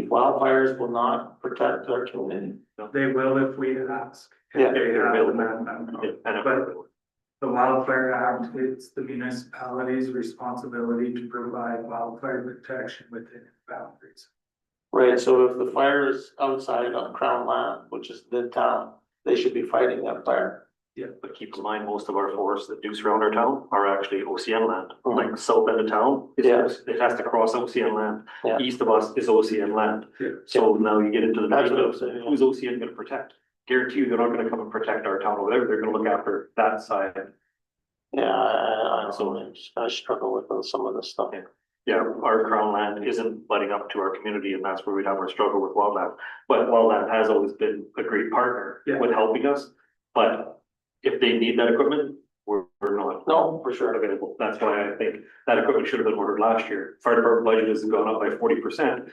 wildfires will not protect our community? they will if we ask. If Yeah. they have the manpower. And But the Wildfire Act, it's the municipality's responsibility to provide wildfire protection within its boundaries. Right, so if the fire is outside on Crown Land, which is the town, they should be fighting that fire. But keep in mind, most of our forests that do surround our town are actually OCN land, Mhm. like south end of town. Yeah. It has to cross OCN land. Yeah. East of us is OCN land. Yeah. So now you get into the That's what debate I'm of saying, yeah. who's OCN gonna protect? Guarantee you, they're not gonna come and protect our town over there. They're gonna look after that side. Yeah, I struggle with some of this stuff. Yeah, our crown land isn't letting up to our community, and that's where we'd have our struggle with wildland. But wildland has always been a great partner Yeah. with helping us. But if they need that equipment, we're not. No, for sure. Available. That's why I think that equipment should have been ordered last year. Fire department budget has gone up by 40%.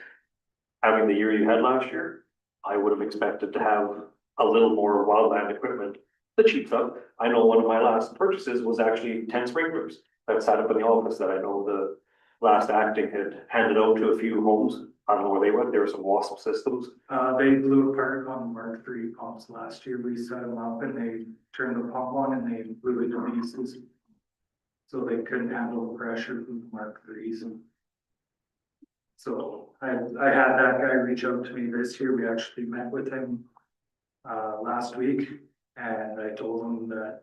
Having the year you had last year, I would have expected to have a little more wildland equipment, the cheap stuff. I know one of my last purchases was actually 10 sprinklers that sat up in the office that I know the last acting had handed out to a few homes. I don't know where they went. There were some wasp systems. They blew apart on Mark III pumps last year. We set them up and they turned the pump on and they blew it to pieces. So they couldn't handle the pressure from the Mark IIIs. So I had that guy reach out to me this year. We actually met with him last week, and I told him that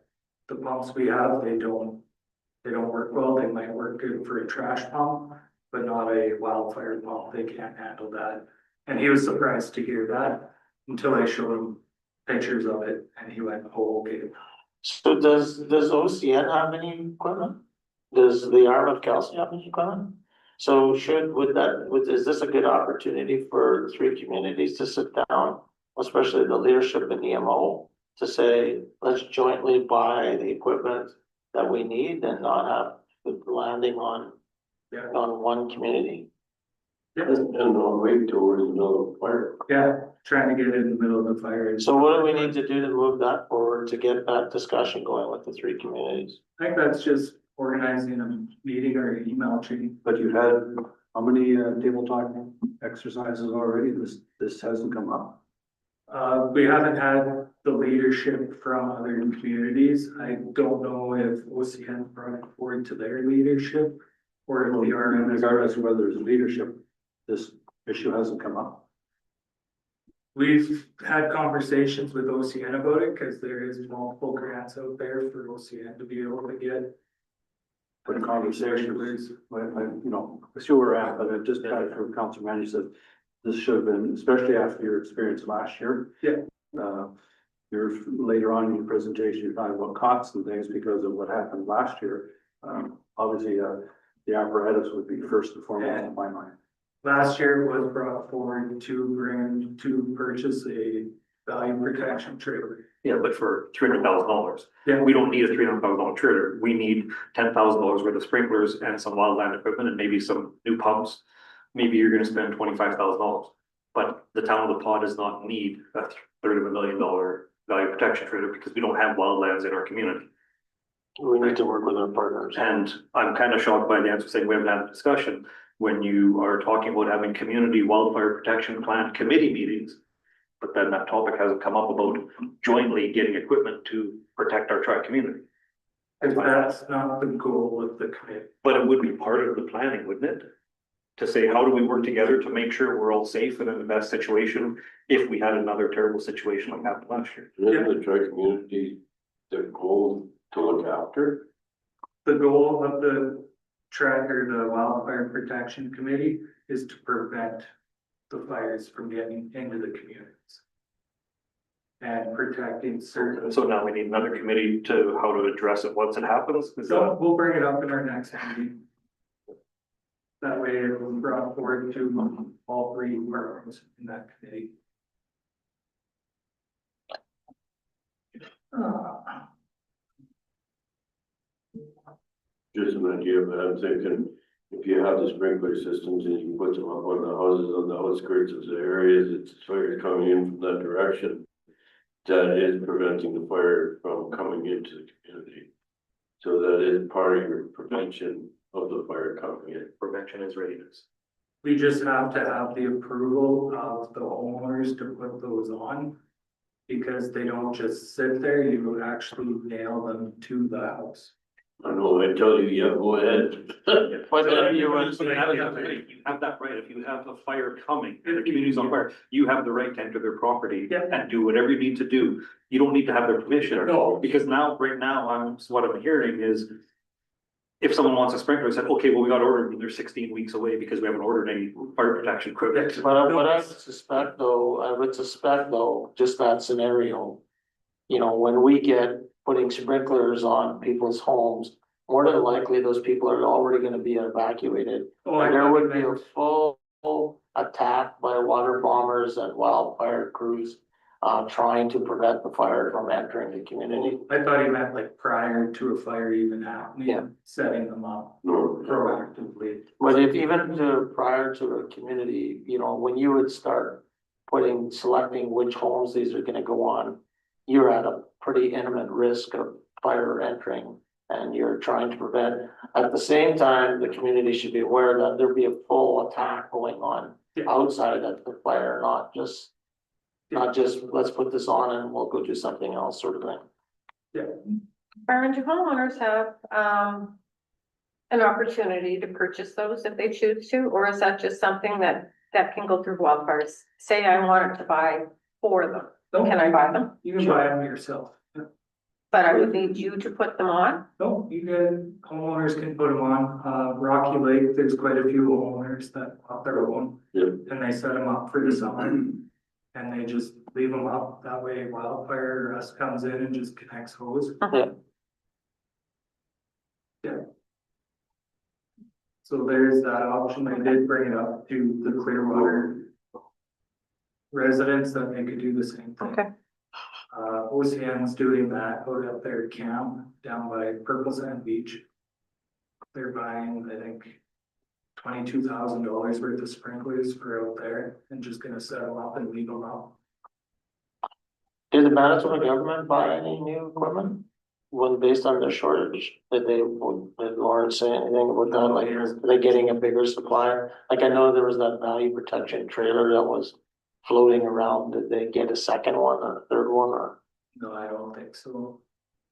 the pumps we have, they don't work well. They might work good for a trash pump, but not a wildfire pump. They can't handle that. And he was surprised to hear that until I showed him pictures of it, and he went, "Oh, okay." So does OCN have any equipment? Does the Arm of Kelsey have any equipment? So is this a good opportunity for three communities to sit down, especially the leadership in EMO, to say, let's jointly buy the equipment that we need and not have the landing on one community? And wait till we're in the middle of fire. Yeah, trying to get in the middle of the fire. So what do we need to do to move that forward to get that discussion going with the three communities? I think that's just organizing a meeting or an email chain. But you've had how many table talk exercises already? This hasn't come up. We haven't had the leadership from other communities. I don't know if OCN brought it forward to their leadership or if the RM is. Regardless of whether there's leadership, this issue hasn't come up. We've had conversations with OCN about it because there is multiple grants out there for OCN to be able to get. But conversations, you know, see where we're at, but I just got it from council manager said this should have been, especially after your experience last year. Yeah. You're later on in your presentation, you're talking about costs and things because of what happened last year. Obviously, the apparatus would be first and foremost in my mind. Last year was brought forward to purchase a value protection trailer. Yeah, but for $300,000. Yeah. We don't need a $300,000 trailer. We need $10,000 worth of sprinklers and some wildland equipment and maybe some new pumps. Maybe you're gonna spend $25,000. But the town of the Pod does not need a $350,000 value protection trailer because we don't have wildlands in our community. We need to work with our partners. And I'm kind of shocked by the answer saying we haven't had a discussion when you are talking about having community wildfire protection plan committee meetings. But then that topic hasn't come up about jointly getting equipment to protect our tri community. And that's not the goal of the committee. But it would be part of the planning, wouldn't it? To say, how do we work together to make sure we're all safe and in the best situation if we had another terrible situation like happened last year? Isn't the tri-community the goal to look after? The goal of the the wildfire protection committee is to prevent the fires from getting into the communities. And protecting certain. So now we need another committee to how to address it once it happens. Is So that, we'll bring it up in our next meeting. That way it will be brought forward to all three departments in that committee. Just an idea, but I'm thinking, if you have the sprinkler systems and you put them up on the houses on the outskirts of the areas, it's fire coming in from that direction. That is preventing the fire from coming into the community. So that is part of your prevention of the fire coming in. prevention is readiness. We just have to have the approval of the homeowners to put those on. Because they don't just sit there, you actually nail them to the house. I know, I tell you, yeah, go ahead. But then you would, You have that right. If you have a fire coming and the community's on fire, you have the right to enter their property Yeah. and do whatever you need to do. You don't need to have their permission. No. Because now, right now, what I'm hearing is if someone wants a sprinkler, said, okay, well, we got ordered and they're 16 weeks away because we haven't ordered any fire protection equipment. but what I would suspect though, just that scenario. You know, when we get putting sprinklers on people's homes, more than likely those people are already gonna be evacuated. Oh, And there would be a full attack by water bombers and wildfire crews. trying to prevent the fire from entering the community. I thought he meant like prior to a fire even happening. Yeah. Setting them up No, proactively. But if even to, prior to a community, you know, when you would start selecting which homes these are gonna go on, you're at a pretty imminent risk of fire entering, and you're trying to prevent. At the same time, the community should be aware that there'll be a full attack going on Yeah. outside of the fire, not just let's put this on and we'll go do something else sort of thing. Byron, do homeowners have, an opportunity to purchase those if they choose to, or is that just something that can go through Wildfires? Say I wanted to buy 4 of them, No, can I buy them? You can buy them yourself. But I would need you to put them on? No, homeowners can put them on, Rocky Lake, there's quite a few homeowners that have their own. Yep. And they set them up for the summer. And they just leave them up, that way Wildfire comes in and just connects hose. Yeah. Yeah. So there's that option, I did bring it up to the Clearwater residents that they could do the same thing. Okay. OCN's doing that out at their camp down by Purple Sand Beach. They're buying, I think, $22,000 worth of sprinklers for out there and just gonna set them up and leave them up. Did the Manitoba government buy any new equipment? When based on their shortage, did Lauren say anything about that? Like, are they getting a bigger supply? Like, I know there was that value protection trailer that was floating around. Did they get a second one or a third one or? No, I don't think so.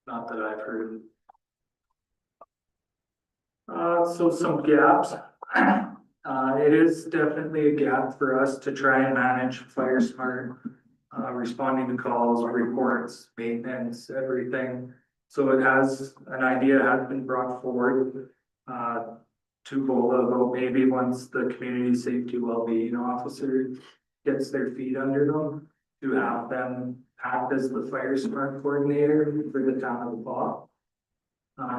Not that I've heard. So some gaps. It is definitely a gap for us to try and manage fire smart, responding to calls, reports, maintenance, everything. So an idea has been brought forward, to BOLA about maybe once the community safety wellbeing officer gets their feet under them, to have them act as the fire smart coordinator for the town of Paw.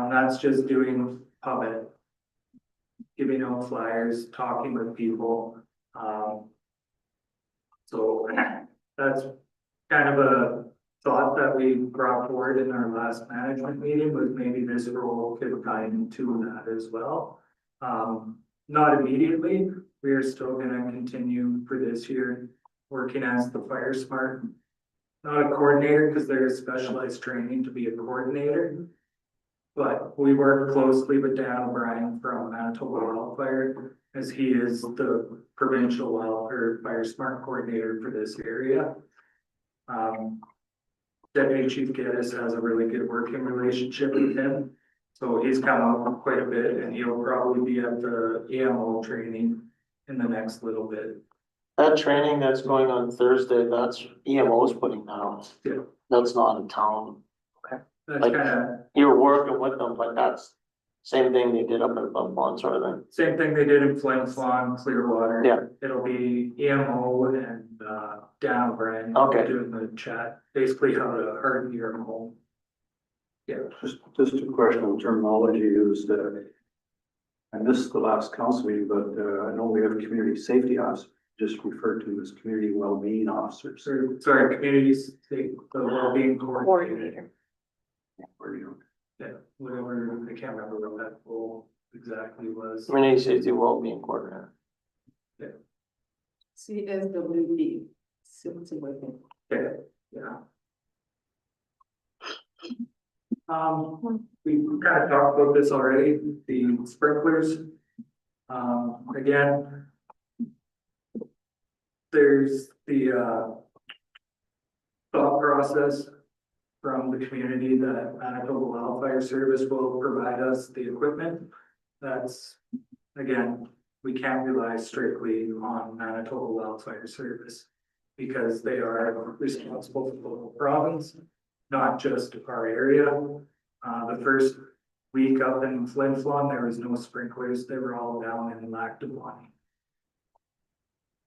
That's just doing puppet, giving out flyers, talking with people. So that's kind of a thought that we brought forward in our last management meeting, was maybe this role could tie into that as well. Not immediately, we are still gonna continue for this year, working as the fire smart. Not a coordinator, because there's specialized training to be a coordinator. But we work closely with Dan O'Brien from Manitoba Wildfire, as he is the provincial wildfire fire smart coordinator for this area. Deputy Chief Geddes has a really good working relationship with him. So he's come up quite a bit, and he'll probably be at the EMO training in the next little bit. That training that's going on Thursday, that's EMO's putting that on. Yeah. That's not in town. That's Like- kind of You're working with them, but that's same thing they did up in Bump sort of thing. same thing they did in Flin Flon, Clearwater. Yeah. It'll be EMO and Dan O'Brien. Okay. Doing the chat, basically how to harden your home. Yeah. Just a question of terminology used, I missed the last council meeting, but, I know we have community safety officers, just referred to as community well-being officers. Sorry, communities, the well-being coordinator. Where you, Yeah, whatever, I can't remember what that role exactly was. Community safety wellbeing coordinator. CSWD. Citizen Working. Okay, yeah. We kind of talked about this already, the sprinklers. Again. There's the thought process from the community that Manitoba Wildfire Service will provide us the equipment. That's, again, we can't rely strictly on Manitoba Wildfire Service, because they are responsible for the whole province, not just our area. The first week up in Flin Flon, there was no sprinklers, they were all down in Lactobani.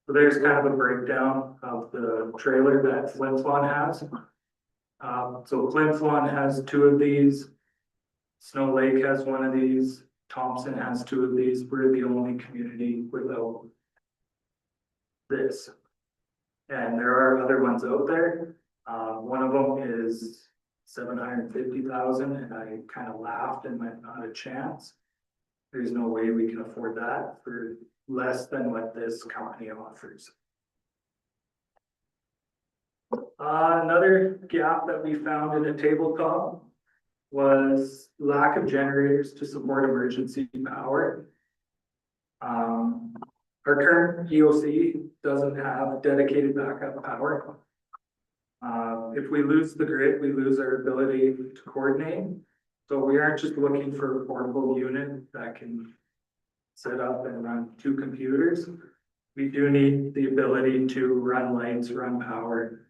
So there's kind of a breakdown of the trailer that Flin Flon has. So Flin Flon has 2 of these. Snow Lake has 1 of these. Thompson has 2 of these. We're the only community without this. And there are other ones out there. One of them is 750,000, and I kind of laughed and went, not a chance. There's no way we can afford that for less than what this company offers. Another gap that we found in a tabletop was lack of generators to support emergency power. Our current EOC doesn't have dedicated backup power. If we lose the grid, we lose our ability to coordinate. So we aren't just looking for a portable unit that can set up and run 2 computers. We do need the ability to run lights, run power,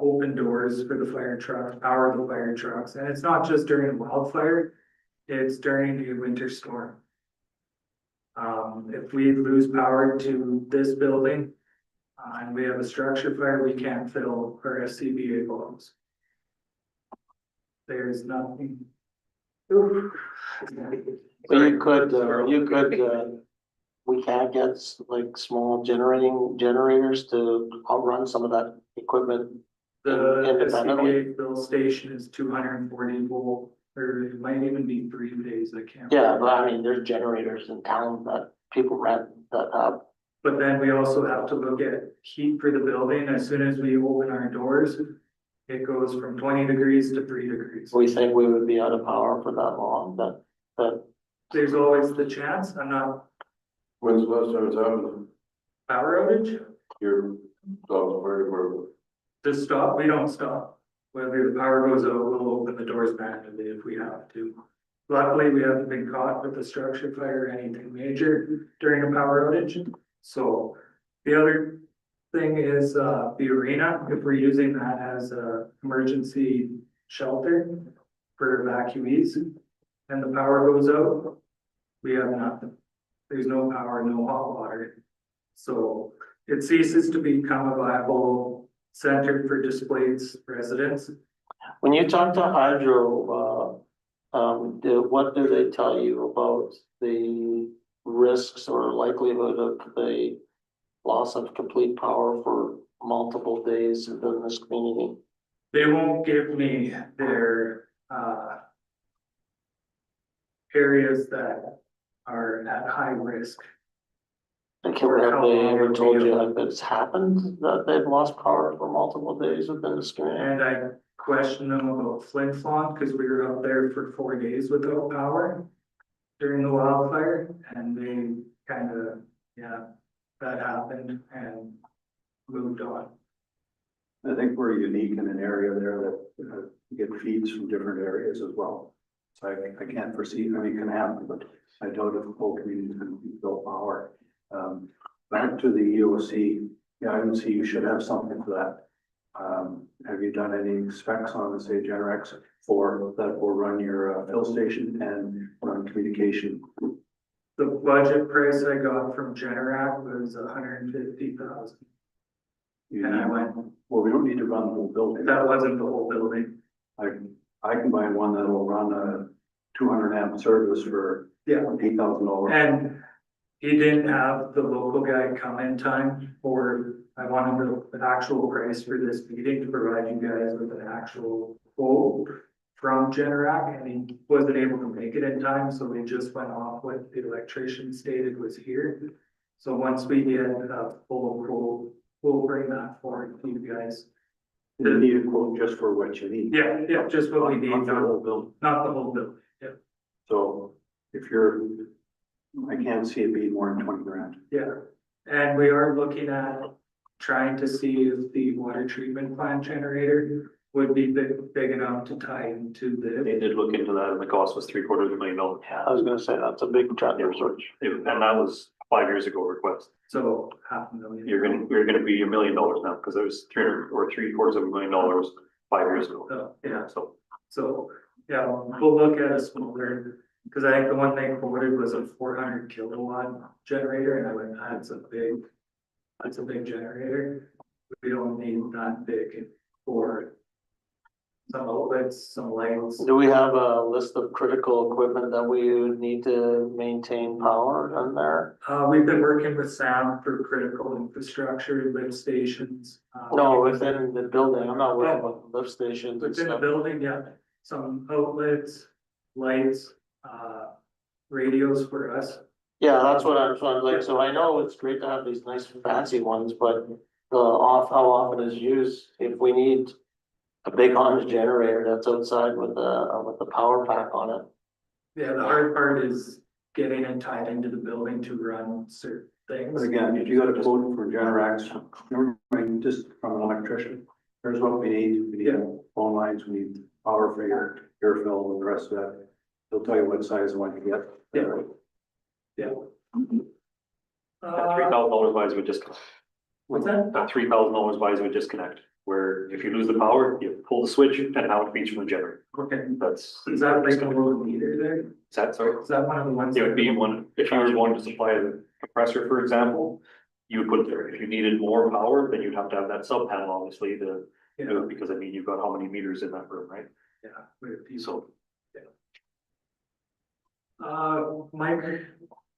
open doors for the fire trucks, power the fire trucks. And it's not just during a wildfire, it's during a winter storm. If we lose power to this building, and we have a structure fire, we can't fill our SCBA bulbs. There's nothing. Oof. But you could, we can't get like small generators to outrun some of that equipment. The Independently. SCBA fill station is 240 volt, or it might even be 3 days, I can't. Yeah, but I mean, there's generators in town that people rent that have. But then we also have to look at heat for the building. As soon as we open our doors, it goes from 20 degrees to 3 degrees. We think we would be out of power for that long, that There's always the chance. I'm not When's the last time it's happened? power outage. Your dog's fire department? To stop, we don't stop. Whether the power goes out, we'll open the doors manually if we have to. Luckily, we haven't been caught with a structure fire or anything major during a power outage. So the other thing is the arena, if we're using that as a emergency shelter for evacuees and the power goes out, we have nothing. There's no power, no hot water. So it ceases to become a viable center for displaced residents. when you talk to Hydro, what do they tell you about the risks or likelihood of the loss of complete power for multiple days within this community? They won't give me their areas that are at high risk. Like, have they ever told you if it's happened, that they've lost power for multiple days within this community? And I questioned them about Flin Flon because we were up there for 4 days without power during the wildfire, and they kind of, yeah, that happened and moved on. I think we're unique in an area there that get feeds from different areas as well. So I can't foresee, I mean, it can happen, but I doubt if the whole community is going to be built power. Back to the EOC, yeah, I would say you should have something for that. Have you done any specs on, say, Generex for that will run your fill station and run communication? The budget price I got from Generac was 150,000. And I went, Well, we don't need to run the whole building. that wasn't the whole building. I can buy one that will run a 200 amp service for Yeah. $8,000. And he didn't have the local guy come in time for, I wanted the actual price for this meeting to provide you guys with an actual quote from Generac, and he wasn't able to make it in time, so we just went off what the electrician stated was here. So once we get a full quote, we'll bring that forward to you guys. You need a quote just for what you need. Yeah, just what we need, Not the not whole building. the whole building, yeah. So if I can't see it being more than 20 grand. Yeah, and we are looking at trying to see if the water treatment plant generator would be big enough to tie into the. They did look into that and the cost was $750,000. Yeah, I was gonna say, that's a big transfer switch. And that was 5 years ago request. So $500,000. We're gonna be $1 million now, because it was 300 or $750,000 5 years ago. So, yeah, So yeah, we'll look at a smaller, because I think the one they quoted was a 400 kilowatt generator, and I went, that's a big generator. We don't need that big for it. some outlets, some lights. Do we have a list of critical equipment that we would need to maintain power on there? We've been working with Sam for critical infrastructure, lift stations. No, within the building, I'm not worried about the lift stations and Within the stuff. building, yeah, some outlets, lights, radios for us. Yeah, that's what I'm trying, like, so I know it's great to have these nice fancy ones, but how often is used, if we need a big Honda generator that's outside with the power pack on it. Yeah, the hard part is getting it tied into the building to run certain But things. again, if you got a quote for Generac, just from an electrician, here's what we need. We need phone lines, we need power for your fill and the rest of that. He'll tell you what size and what you get. Yeah. That $3,000 buys would disconnect. What's that? That $3,000 buys would disconnect, where if you lose the power, you pull the switch and now it feeds from the generator. Okay, That's, is that like a little meter there? is that, sorry? Is that one of the ones? It would be one, if you were wanting to supply a compressor, for example, you would put it there. If you needed more power, then you'd have to have that sub panel, obviously, to Yeah, do it, because I mean, you've got how many meters in that room, right? yeah. with these. So, Mike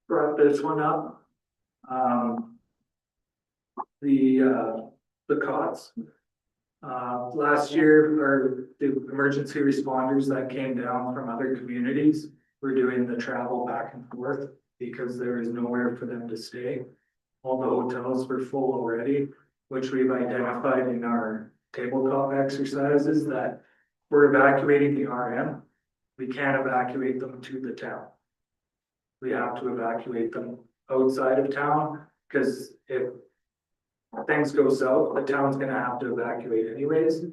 brought this one up. The cots. Last year, the emergency responders that came down from other communities were doing the travel back and forth because there was nowhere for them to stay. All the hotels were full already, which we've identified in our tabletop exercises that we're evacuating the RM. We can't evacuate them to the town. We have to evacuate them outside of town, because if things go south, the town's gonna have to evacuate anyways.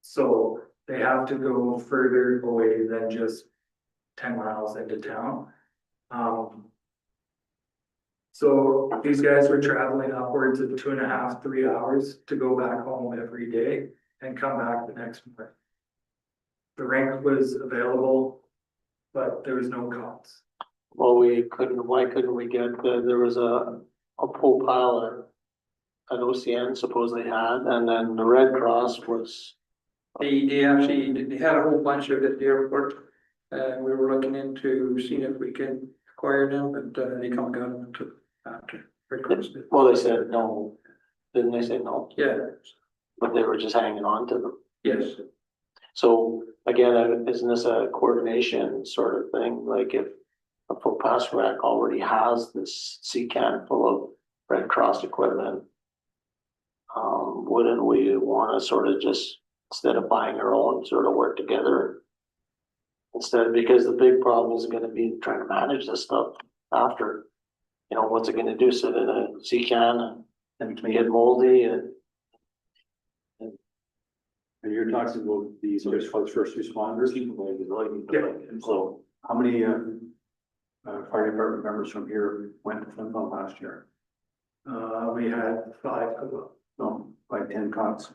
So they have to go further away than just 10 miles into town. So these guys were traveling upwards of 2.5, 3 hours to go back home every day and come back the next morning. The rink was available, but there was no cots. Well, why couldn't we get, there was a full pile at OCN supposedly had, and then the Red Cross was, They had a whole bunch of it at the airport. We were looking into seeing if we can acquire them, but they come got them to after. well, they said no, didn't they say no? Yeah, But they were just hanging on to them. yes. So again, isn't this a coordination sort of thing? Like if a full pass rack already has this sea can full of Red Cross equipment, wouldn't we want to sort of just, instead of buying our own, sort of work together? Instead, because the big problem is gonna be trying to manage this stuff after. You know, what's it gonna do? Sit in a sea can and get moldy and And you're talking about the just for the first responders. so How many fire department members from here went to Flin Flon last year? We had 5 of them. No, like 10 cots.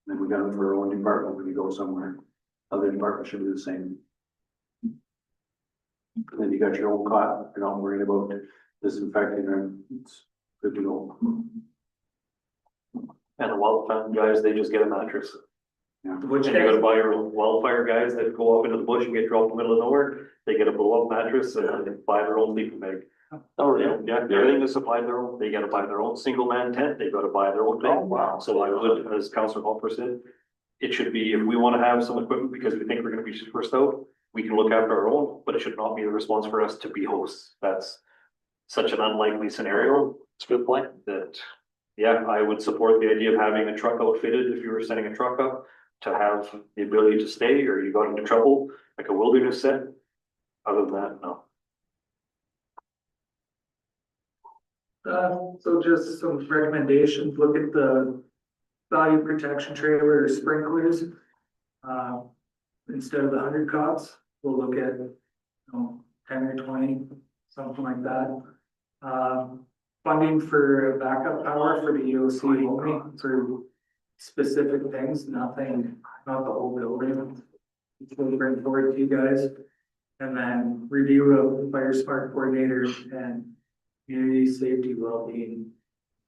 Then we got them for our own department when you go somewhere. Other departments should do the same. And then you got your own cot, you're not worried about disinfecting them, it's good to go. and the wildfire guys, they just get a mattress. Yeah. Which And you gotta buy your own wildfire guys that go off into the bush and get dropped in the middle of nowhere. They get a blow up mattress and they buy their own sleeping bag. oh, really? Yeah, everything is supplied their own. They gotta buy their own single man tent. They gotta buy their own Oh, thing. wow. So I would, as Councilor Hopper said, it should be, if we wanna have some equipment because we think we're gonna be first out, we can look after our own, but it should not be the response for us to be hosts. That's such an unlikely scenario That's a good point. that, yeah, I would support the idea of having a truck outfitted if you were setting a truck up to have the ability to stay, or you got into trouble, like a wilderness set. Other than that, no. So just some recommendations, look at the value protection trailer or sprinklers. Instead of the 100 cots, we'll look at, 10 or 20, something like that. Funding for backup power for the EOC only for specific things, nothing, not the whole building. We'll bring forward to you guys. And then review of fire smart coordinators and community safety well-being.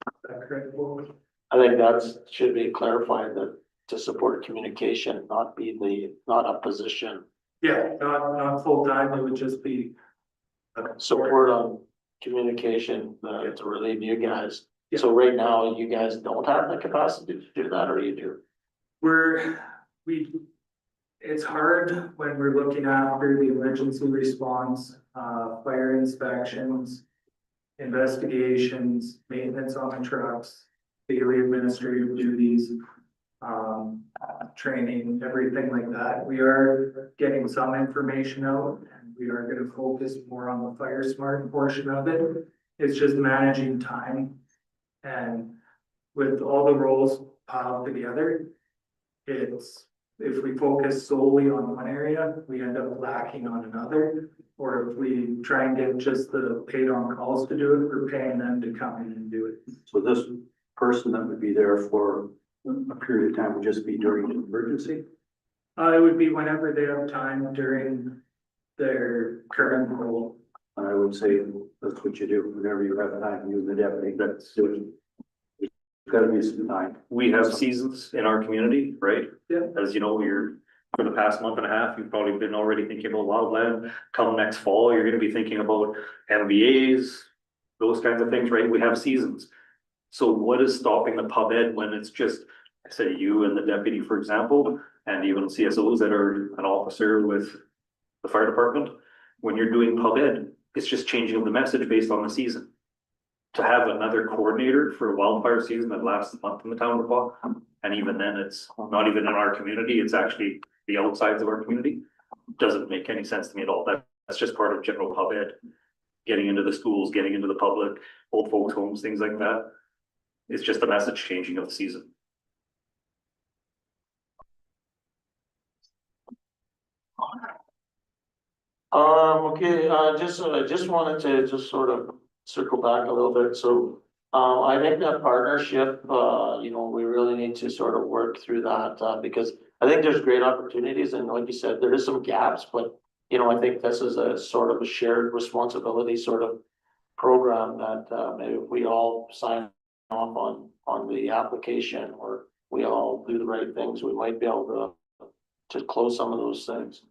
Is that correct? Will? I think that's, should be clarified that to support communication, not a position. Yeah, not full time, it would just be. Support on communication, to relieve you guys. Yeah. So right now, you guys don't have the capacity to do that, or you do? It's hard when we're looking after the emergency response, fire inspections, investigations, maintenance on the trucks, daily administrative duties, training, everything like that. We are getting some information out and we are gonna focus more on the fire smart portion of it. It's just managing time. And with all the roles piled together, if we focus solely on one area, we end up lacking on another. Or if we try and get just the paid on calls to do it, we're paying them to come in and do it. So this person that would be there for a period of time would just be during an emergency? It would be whenever they have time during their current role. And I would say that's what you do, whenever you have time, you and the deputy, that's do it. There's gotta be some time. We have seasons in our community, right? Yeah. As you know, for the past month and a half, you've probably been already thinking about wildland. Come next fall, you're gonna be thinking about MVAs, those kinds of things, right? We have seasons. So what is stopping the pub ed when it's just, say, you and the deputy, for example, and even CSOs that are an officer with the fire department? When you're doing pub ed, it's just changing of the message based on the season. To have another coordinator for a wildfire season that lasts a month in the town of Waugh, and even then, it's not even in our community, it's actually the outsides of our community, doesn't make any sense to me at all. That's just part of general pub ed. Getting into the schools, getting into the public, old folks homes, things like that. It's just a message changing of the season. Okay, I just wanted to just sort of circle back a little bit, so. I think that partnership, we really need to sort of work through that, because I think there's great opportunities, and like you said, there is some gaps, but. I think this is a sort of a shared responsibility sort of program that, maybe if we all sign off on the application, or we all do the right things, we might be able to close some of those things.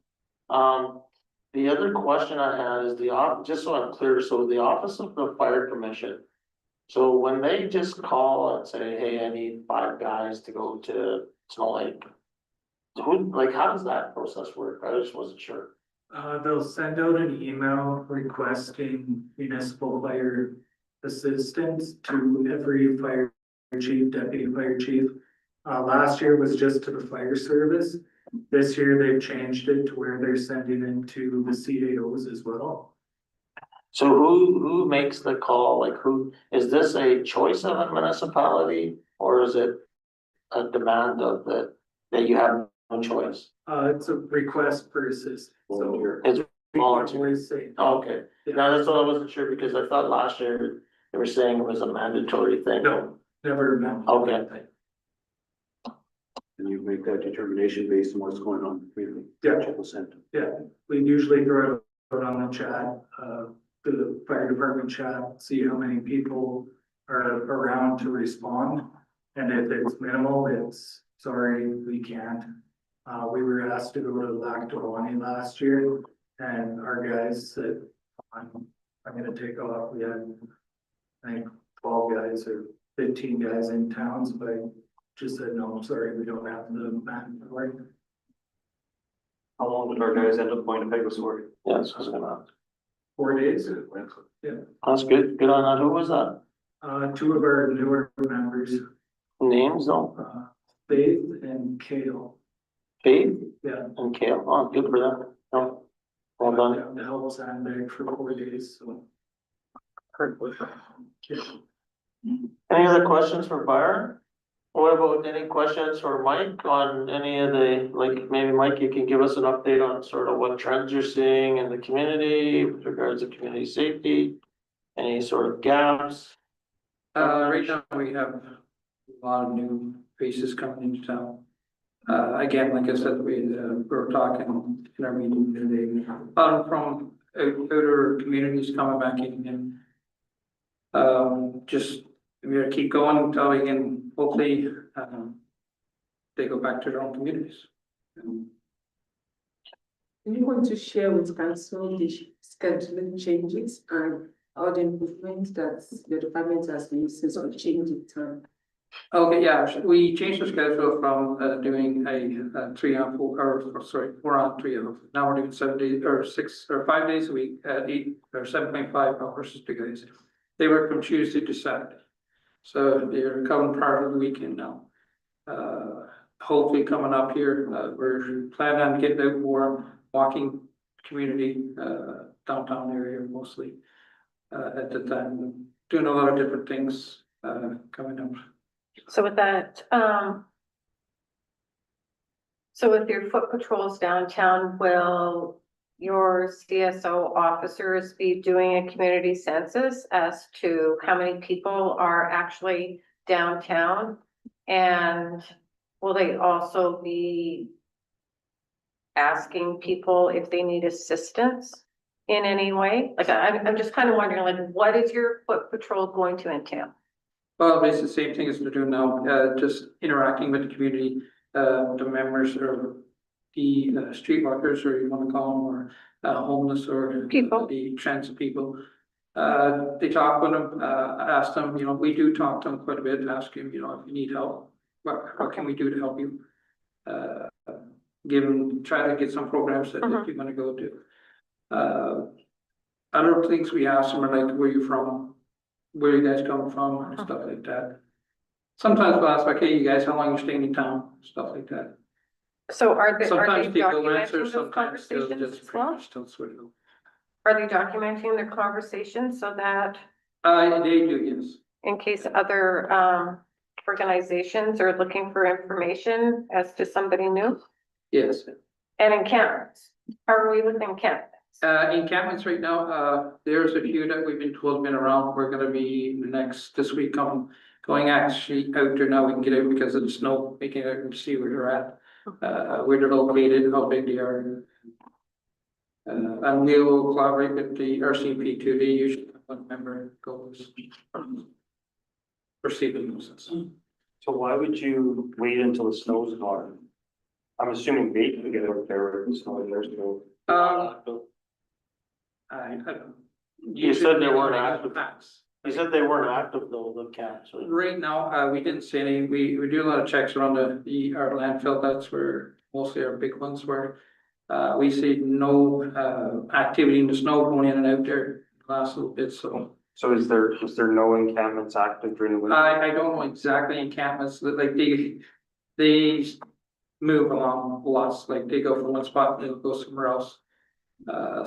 The other question I had is just so I'm clear, so the Office of the Fire Commission. So when they just call and say, hey, I need 5 guys to go to Snow Lake. How does that process work? I just wasn't sure. They'll send out an email requesting municipal fire assistance to every fire chief, deputy fire chief. Last year was just to the fire service. This year they've changed it to where they're sending it to the CAOs as well. So who makes the call? Is this a choice of a municipality, or is it a demand that you have no choice? It's a request for assistance. So It's we voluntary. always say, Okay, now that's what I wasn't sure, because I thought last year they were saying it was a mandatory thing. no, never meant. Okay. And you make that determination based on what's going on. Yeah. Consent. Yeah, we usually throw it out on the chat, to the fire department chat, see how many people are around to respond. And if it's minimal, it's sorry, we can't. We were asked to go to Lactawani last year, and our guys said, I'm gonna take off. We had, I think, 12 guys or 15 guys in towns, but I just said, no, I'm sorry, we don't have the manpower. How long did our guys end up going to Pegasus? Yeah, that's what I was gonna ask. 4 days. That's good. Good on that. Who was that? 2 of our newer members, Names though? Faith and Kale. Faith Yeah. and Kale. Oh, good for them. No. Well done. The help sandbag for 4 days, so. Any other questions for Byron? What about any questions for Mike on any of maybe Mike, you can give us an update on sort of what trends you're seeing in the community with regards to community safety? Any sort of gaps? Right now, we have a lot of new faces coming into town. Again, like I said, we were talking in our meeting today, from outer communities coming back in. Just, we're gonna keep going until we can hopefully, they go back to their own communities. Do you want to share with council the scheduling changes and all the improvements that the department has made since we changed the time? Okay, yeah, we changed the schedule from doing a 3 on 4, or sorry, 4 on 3 off. Now we're doing 7 days or 6 or 5 days a week at 8 or 7.5 hours per days. They work from Tuesday to Saturday. So they're coming part of the weekend now. Hopefully coming up here, we're planning on getting out more walking community, downtown area mostly. At the time, doing a lot of different things, coming up. So with that, so with your foot patrols downtown, will your CSO officers be doing a community census as to how many people are actually downtown? And will they also be asking people if they need assistance in any way? Like, I'm just kind of wondering, like, what is your foot patrol going to entail? Well, it's the same thing as we're doing now, just interacting with the community, the members or the streetwalkers, or you want to call them, or homeless, or People. the transit people. They talk with them, ask them, you know, we do talk to them quite a bit, ask them, you know, if you need help, what can we do to help you? Give them, try to get some programs that you want to go to. Other things we ask them are like, where you from? Where you guys come from, and stuff like that. Sometimes we'll ask like, hey, you guys, how long you staying in town, stuff like that. So are they Sometimes people answer, documenting those sometimes they'll conversations just as well? still sort of. Are they documenting their conversations so that They do, yes. in case other organizations are looking for information as to somebody new? Yes. And encampments, how are we with encampments? Encampments right now, there's a few that we've been told been around. We're gonna be this week going actually out there now. We can get out because of the snow, making out and see where they're at, where they're located, how big they are. And we will collaborate with the RCP too. They usually have one member goes for saving nuisance. So why would you wait until the snow's gone? I'm assuming they can get out there with the snow, there's no. I don't. You said they weren't Usually, active. You said they weren't active though, the camps. Right? Right now, we didn't see any, we do a lot of checks around our landfill, that's where mostly our big ones were. We see no, activity in the snow going in and out there last little bit, so. So is there no encampments active during the winter? I don't know exactly encampments, like they move along lots, like they go from one spot and they'll go somewhere else.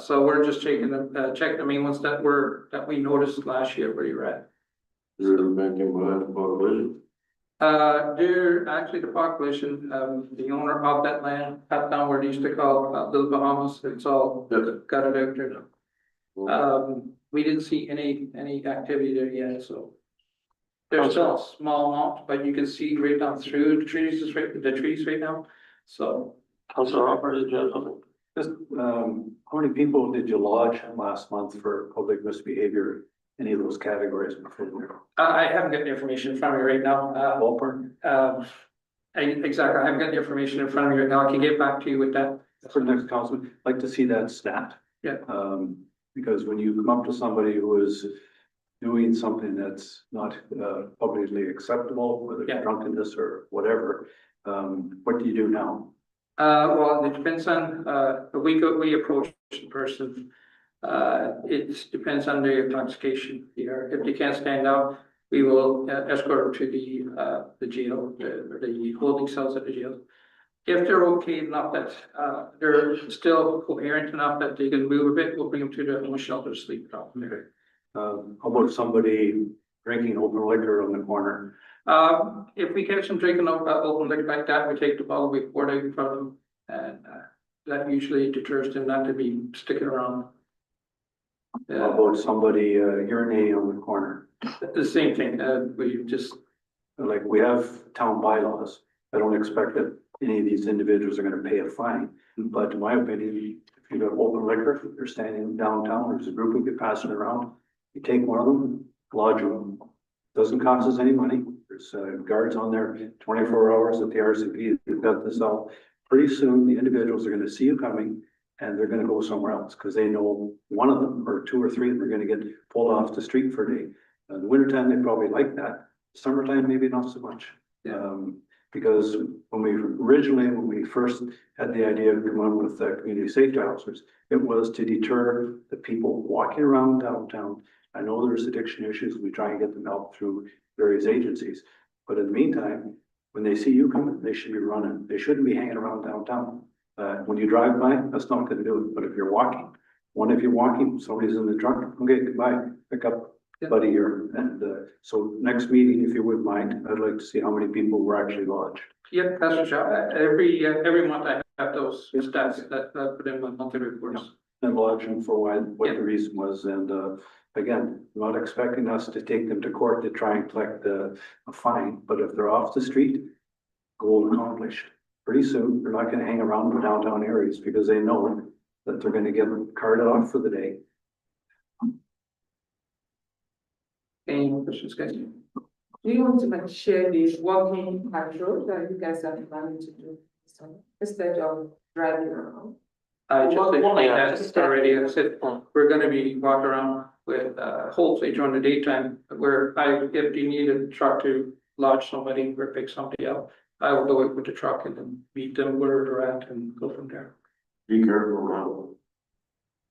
So we're just checking the main ones that we noticed last year where you're at. You're making behind the population. They're actually the population, the owner of that land, up down where they used to call Little Bahamas, it's all got it out there now. We didn't see any activity there yet, so. There's still a small amount, but you can see right down through the trees right now, so. Councilor Robert, did you have something? Just, how many people did you lodge last month for public misbehavior? Any of those categories before? I haven't got the information in front of me right now, Ballpark? exactly, I haven't got the information in front of me right now, I can get back to you with that. For the next councilman, I'd like to see that stat. Yeah. Because when you come up to somebody who is doing something that's not publicly acceptable, whether Yeah. it's drunkenness or whatever, what do you do now? Well, it depends on, we approach the person. It depends on their intoxication here. If they can't stand out, we will escort them to the jail, the holding cells at the jail. If they're okay enough that, they're still coherent enough that they can move a bit, we'll bring them to the homeless shelter to sleep. Okay. How about somebody drinking open liquor on the corner? If we catch them drinking open liquor like that, we take the bottle, we pour it out in front of them, and that usually deters them not to be sticking around. How about somebody urinating on the corner? The same thing, we just, Like, we have town bylaws. I don't expect that any of these individuals are gonna pay a fine. But in my opinion, if you got open liquor, if they're standing downtown, there's a group of you passing around, you take one of them, lodge them. Doesn't cost us any money. There's guards on there 24 hours at the RCP. They've got this all. Pretty soon, the individuals are gonna see you coming and they're gonna go somewhere else because they know one of them or two or three of them are gonna get pulled off the street for a day. In the wintertime, they probably like that. Summertime, maybe not so much. Because when we first had the idea of coming on with community safety officers, it was to deter the people walking around downtown. I know there's addiction issues. We try and get them help through various agencies. But in the meantime, when they see you coming, they should be running. They shouldn't be hanging around downtown. When you drive by, that's not gonna do it. But if you're walking, somebody's in the truck, okay, goodbye, pick up buddy here. And so next meeting, if you wouldn't mind, I'd like to see how many people were actually lodged. Yeah, that's for sure. Every month I have those stats that put in my monthly reports. And lodge them for what the reason was. And again, not expecting us to take them to court to try and collect a fine, but if they're off the street, goal accomplished. Pretty soon, they're not gonna hang around the downtown areas because they know that they're gonna get carted off for the day. Any questions, guys? Do you want to like share the walking patrol that you guys are planning to do? So instead of driving around? I just Well, explained yeah, that just already. I said, we're gonna be walking around with, hopefully during the daytime, if you need a truck to lodge somebody or pick somebody up, I will go with the truck and then meet them where they're at and go from there. Be careful now.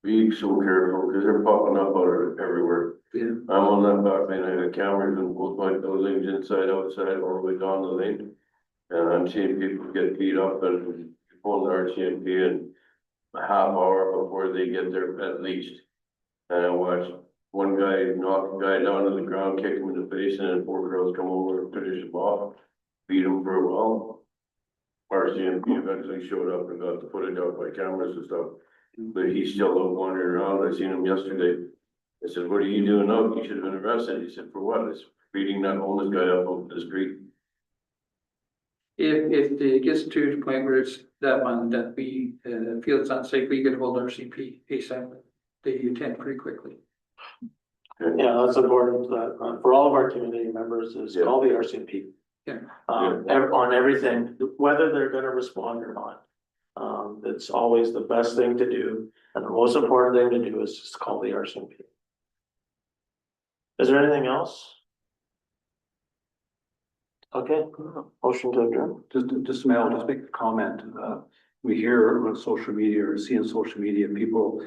Be so careful, because they're popping up everywhere. Yeah. I'm on that back lane, I got cameras in both my buildings, inside, outside, all the way down the lane. And I'm seeing people get beat up and pull the RCMP in a half hour before they get there at least. And I watched one guy knock a guy down to the ground, kick him in the face, and then 4 girls come over and finish him off, beat him for a while. RCMP eventually showed up and got the footage out by cameras and stuff. But he's still out wandering around. I seen him yesterday. I said, what are you doing now? You should have been arrested. He said, for what? It's beating that homeless guy up over the street. If it gets to the point where it's that one that we feel it's unsafe, we can hold our CP ASAP. They attend pretty quickly. Yeah, that's important, for all of our community members is call the RCMP. Yeah. On everything, whether they're gonna respond or not. It's always the best thing to do, and the most important thing to do is just call the RCMP. Is there anything else? Okay, motion to adjourn. Just Mel, just make a comment. We hear on social media or see on social media, people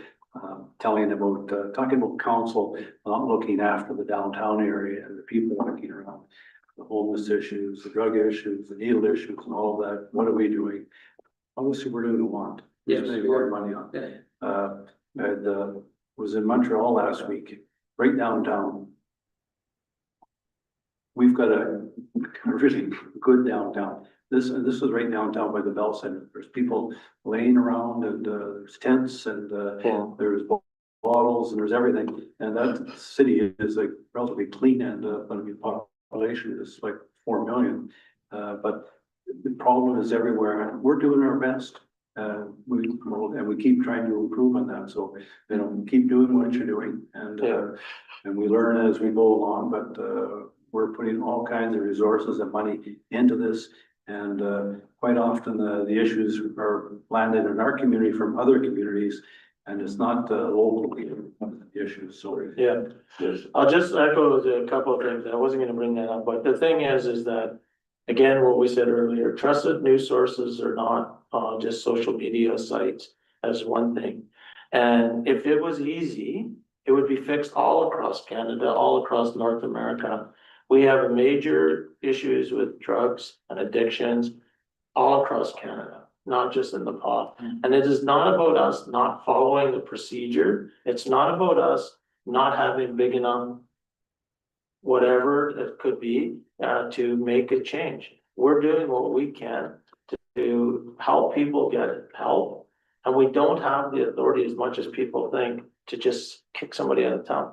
talking about council not looking after the downtown area and the people walking around. The homeless issues, the drug issues, the needle issues and all of that. What are we doing? Obviously, we're doing a lot. We're Yes. spending a lot of money on. Yeah. I was in Montreal last week, right downtown. We've got a really good downtown. This was right downtown by the Bell Center. There's people laying around and there's tents and there's bottles and there's everything. And that city is like relatively clean and population is like 4 million. But the problem is everywhere. We're doing our best. We keep trying to improve on that. So, keep doing what you're doing and we learn as we go along, but we're putting all kinds of resources and money into this. And quite often the issues are landed in our community from other communities and it's not local issues. So, Yeah, Yes. I'll just echo a couple of things. I wasn't gonna bring that up, but the thing is that, again, what we said earlier, trusted news sources are not just social media sites as one thing. And if it was easy, it would be fixed all across Canada, all across North America. We have major issues with drugs and addictions all across Canada, not just in the pot. And it is not about us not following the procedure. It's not about us not having big enough whatever it could be to make a change. We're doing what we can to help people get help. And we don't have the authority as much as people think to just kick somebody out of town.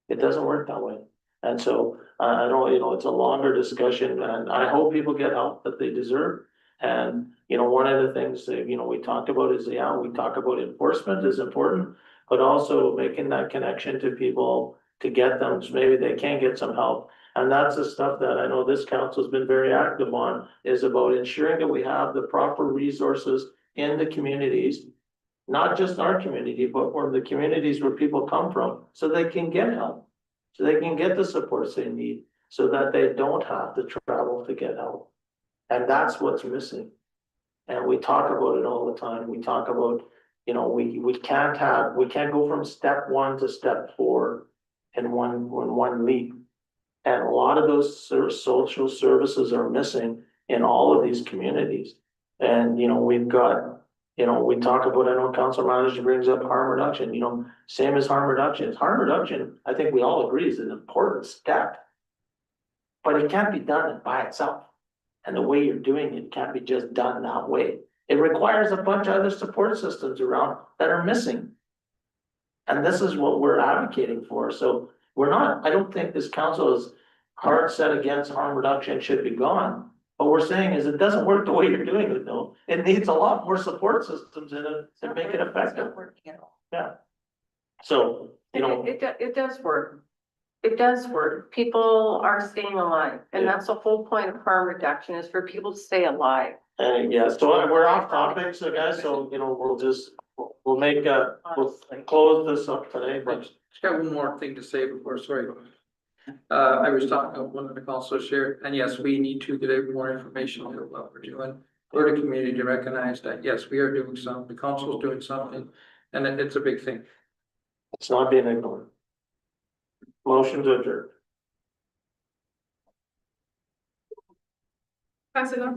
It doesn't work that way. And so I don't, it's a longer discussion and I hope people get help that they deserve. And, one of the things that, we talked about is, we talk about enforcement is important, but also making that connection to people to get them, so maybe they can get some help. And that's the stuff that I know this council's been very active on, is about ensuring that we have the proper resources in the communities. Not just our community, but from the communities where people come from, so they can get help. So they can get the supports they need, so that they don't have to travel to get help. And that's what's missing. And we talk about it all the time. We talk about, we can't go from step one to step four in one leap. And a lot of those social services are missing in all of these communities. And, we've got, we talk about, I know council manager brings up harm reduction, same as harm reduction. Harm reduction, I think we all agree, is an important step. But it can't be done by itself. And the way you're doing it can't be just done that way. It requires a bunch of other support systems around that are missing. And this is what we're advocating for. So I don't think this council is hard set against harm reduction should be gone. What we're saying is it doesn't work the way you're doing it, though. It needs a lot more support systems in it to make it effective. Yeah. So, It does work. It does work. People are staying alive, and that's the whole point of harm reduction, is for people to stay alive. and yeah, so we're off topic, so guys, so, we'll close this up today, but. Just got one more thing to say before, sorry. I was talking with one of the councilors here, and yes, we need to get out more information about what we're doing. For the community to recognize that, yes, we are doing something, the council's doing something, and it's a big thing. It's not being ignored. Motion to adjourn. Councillor,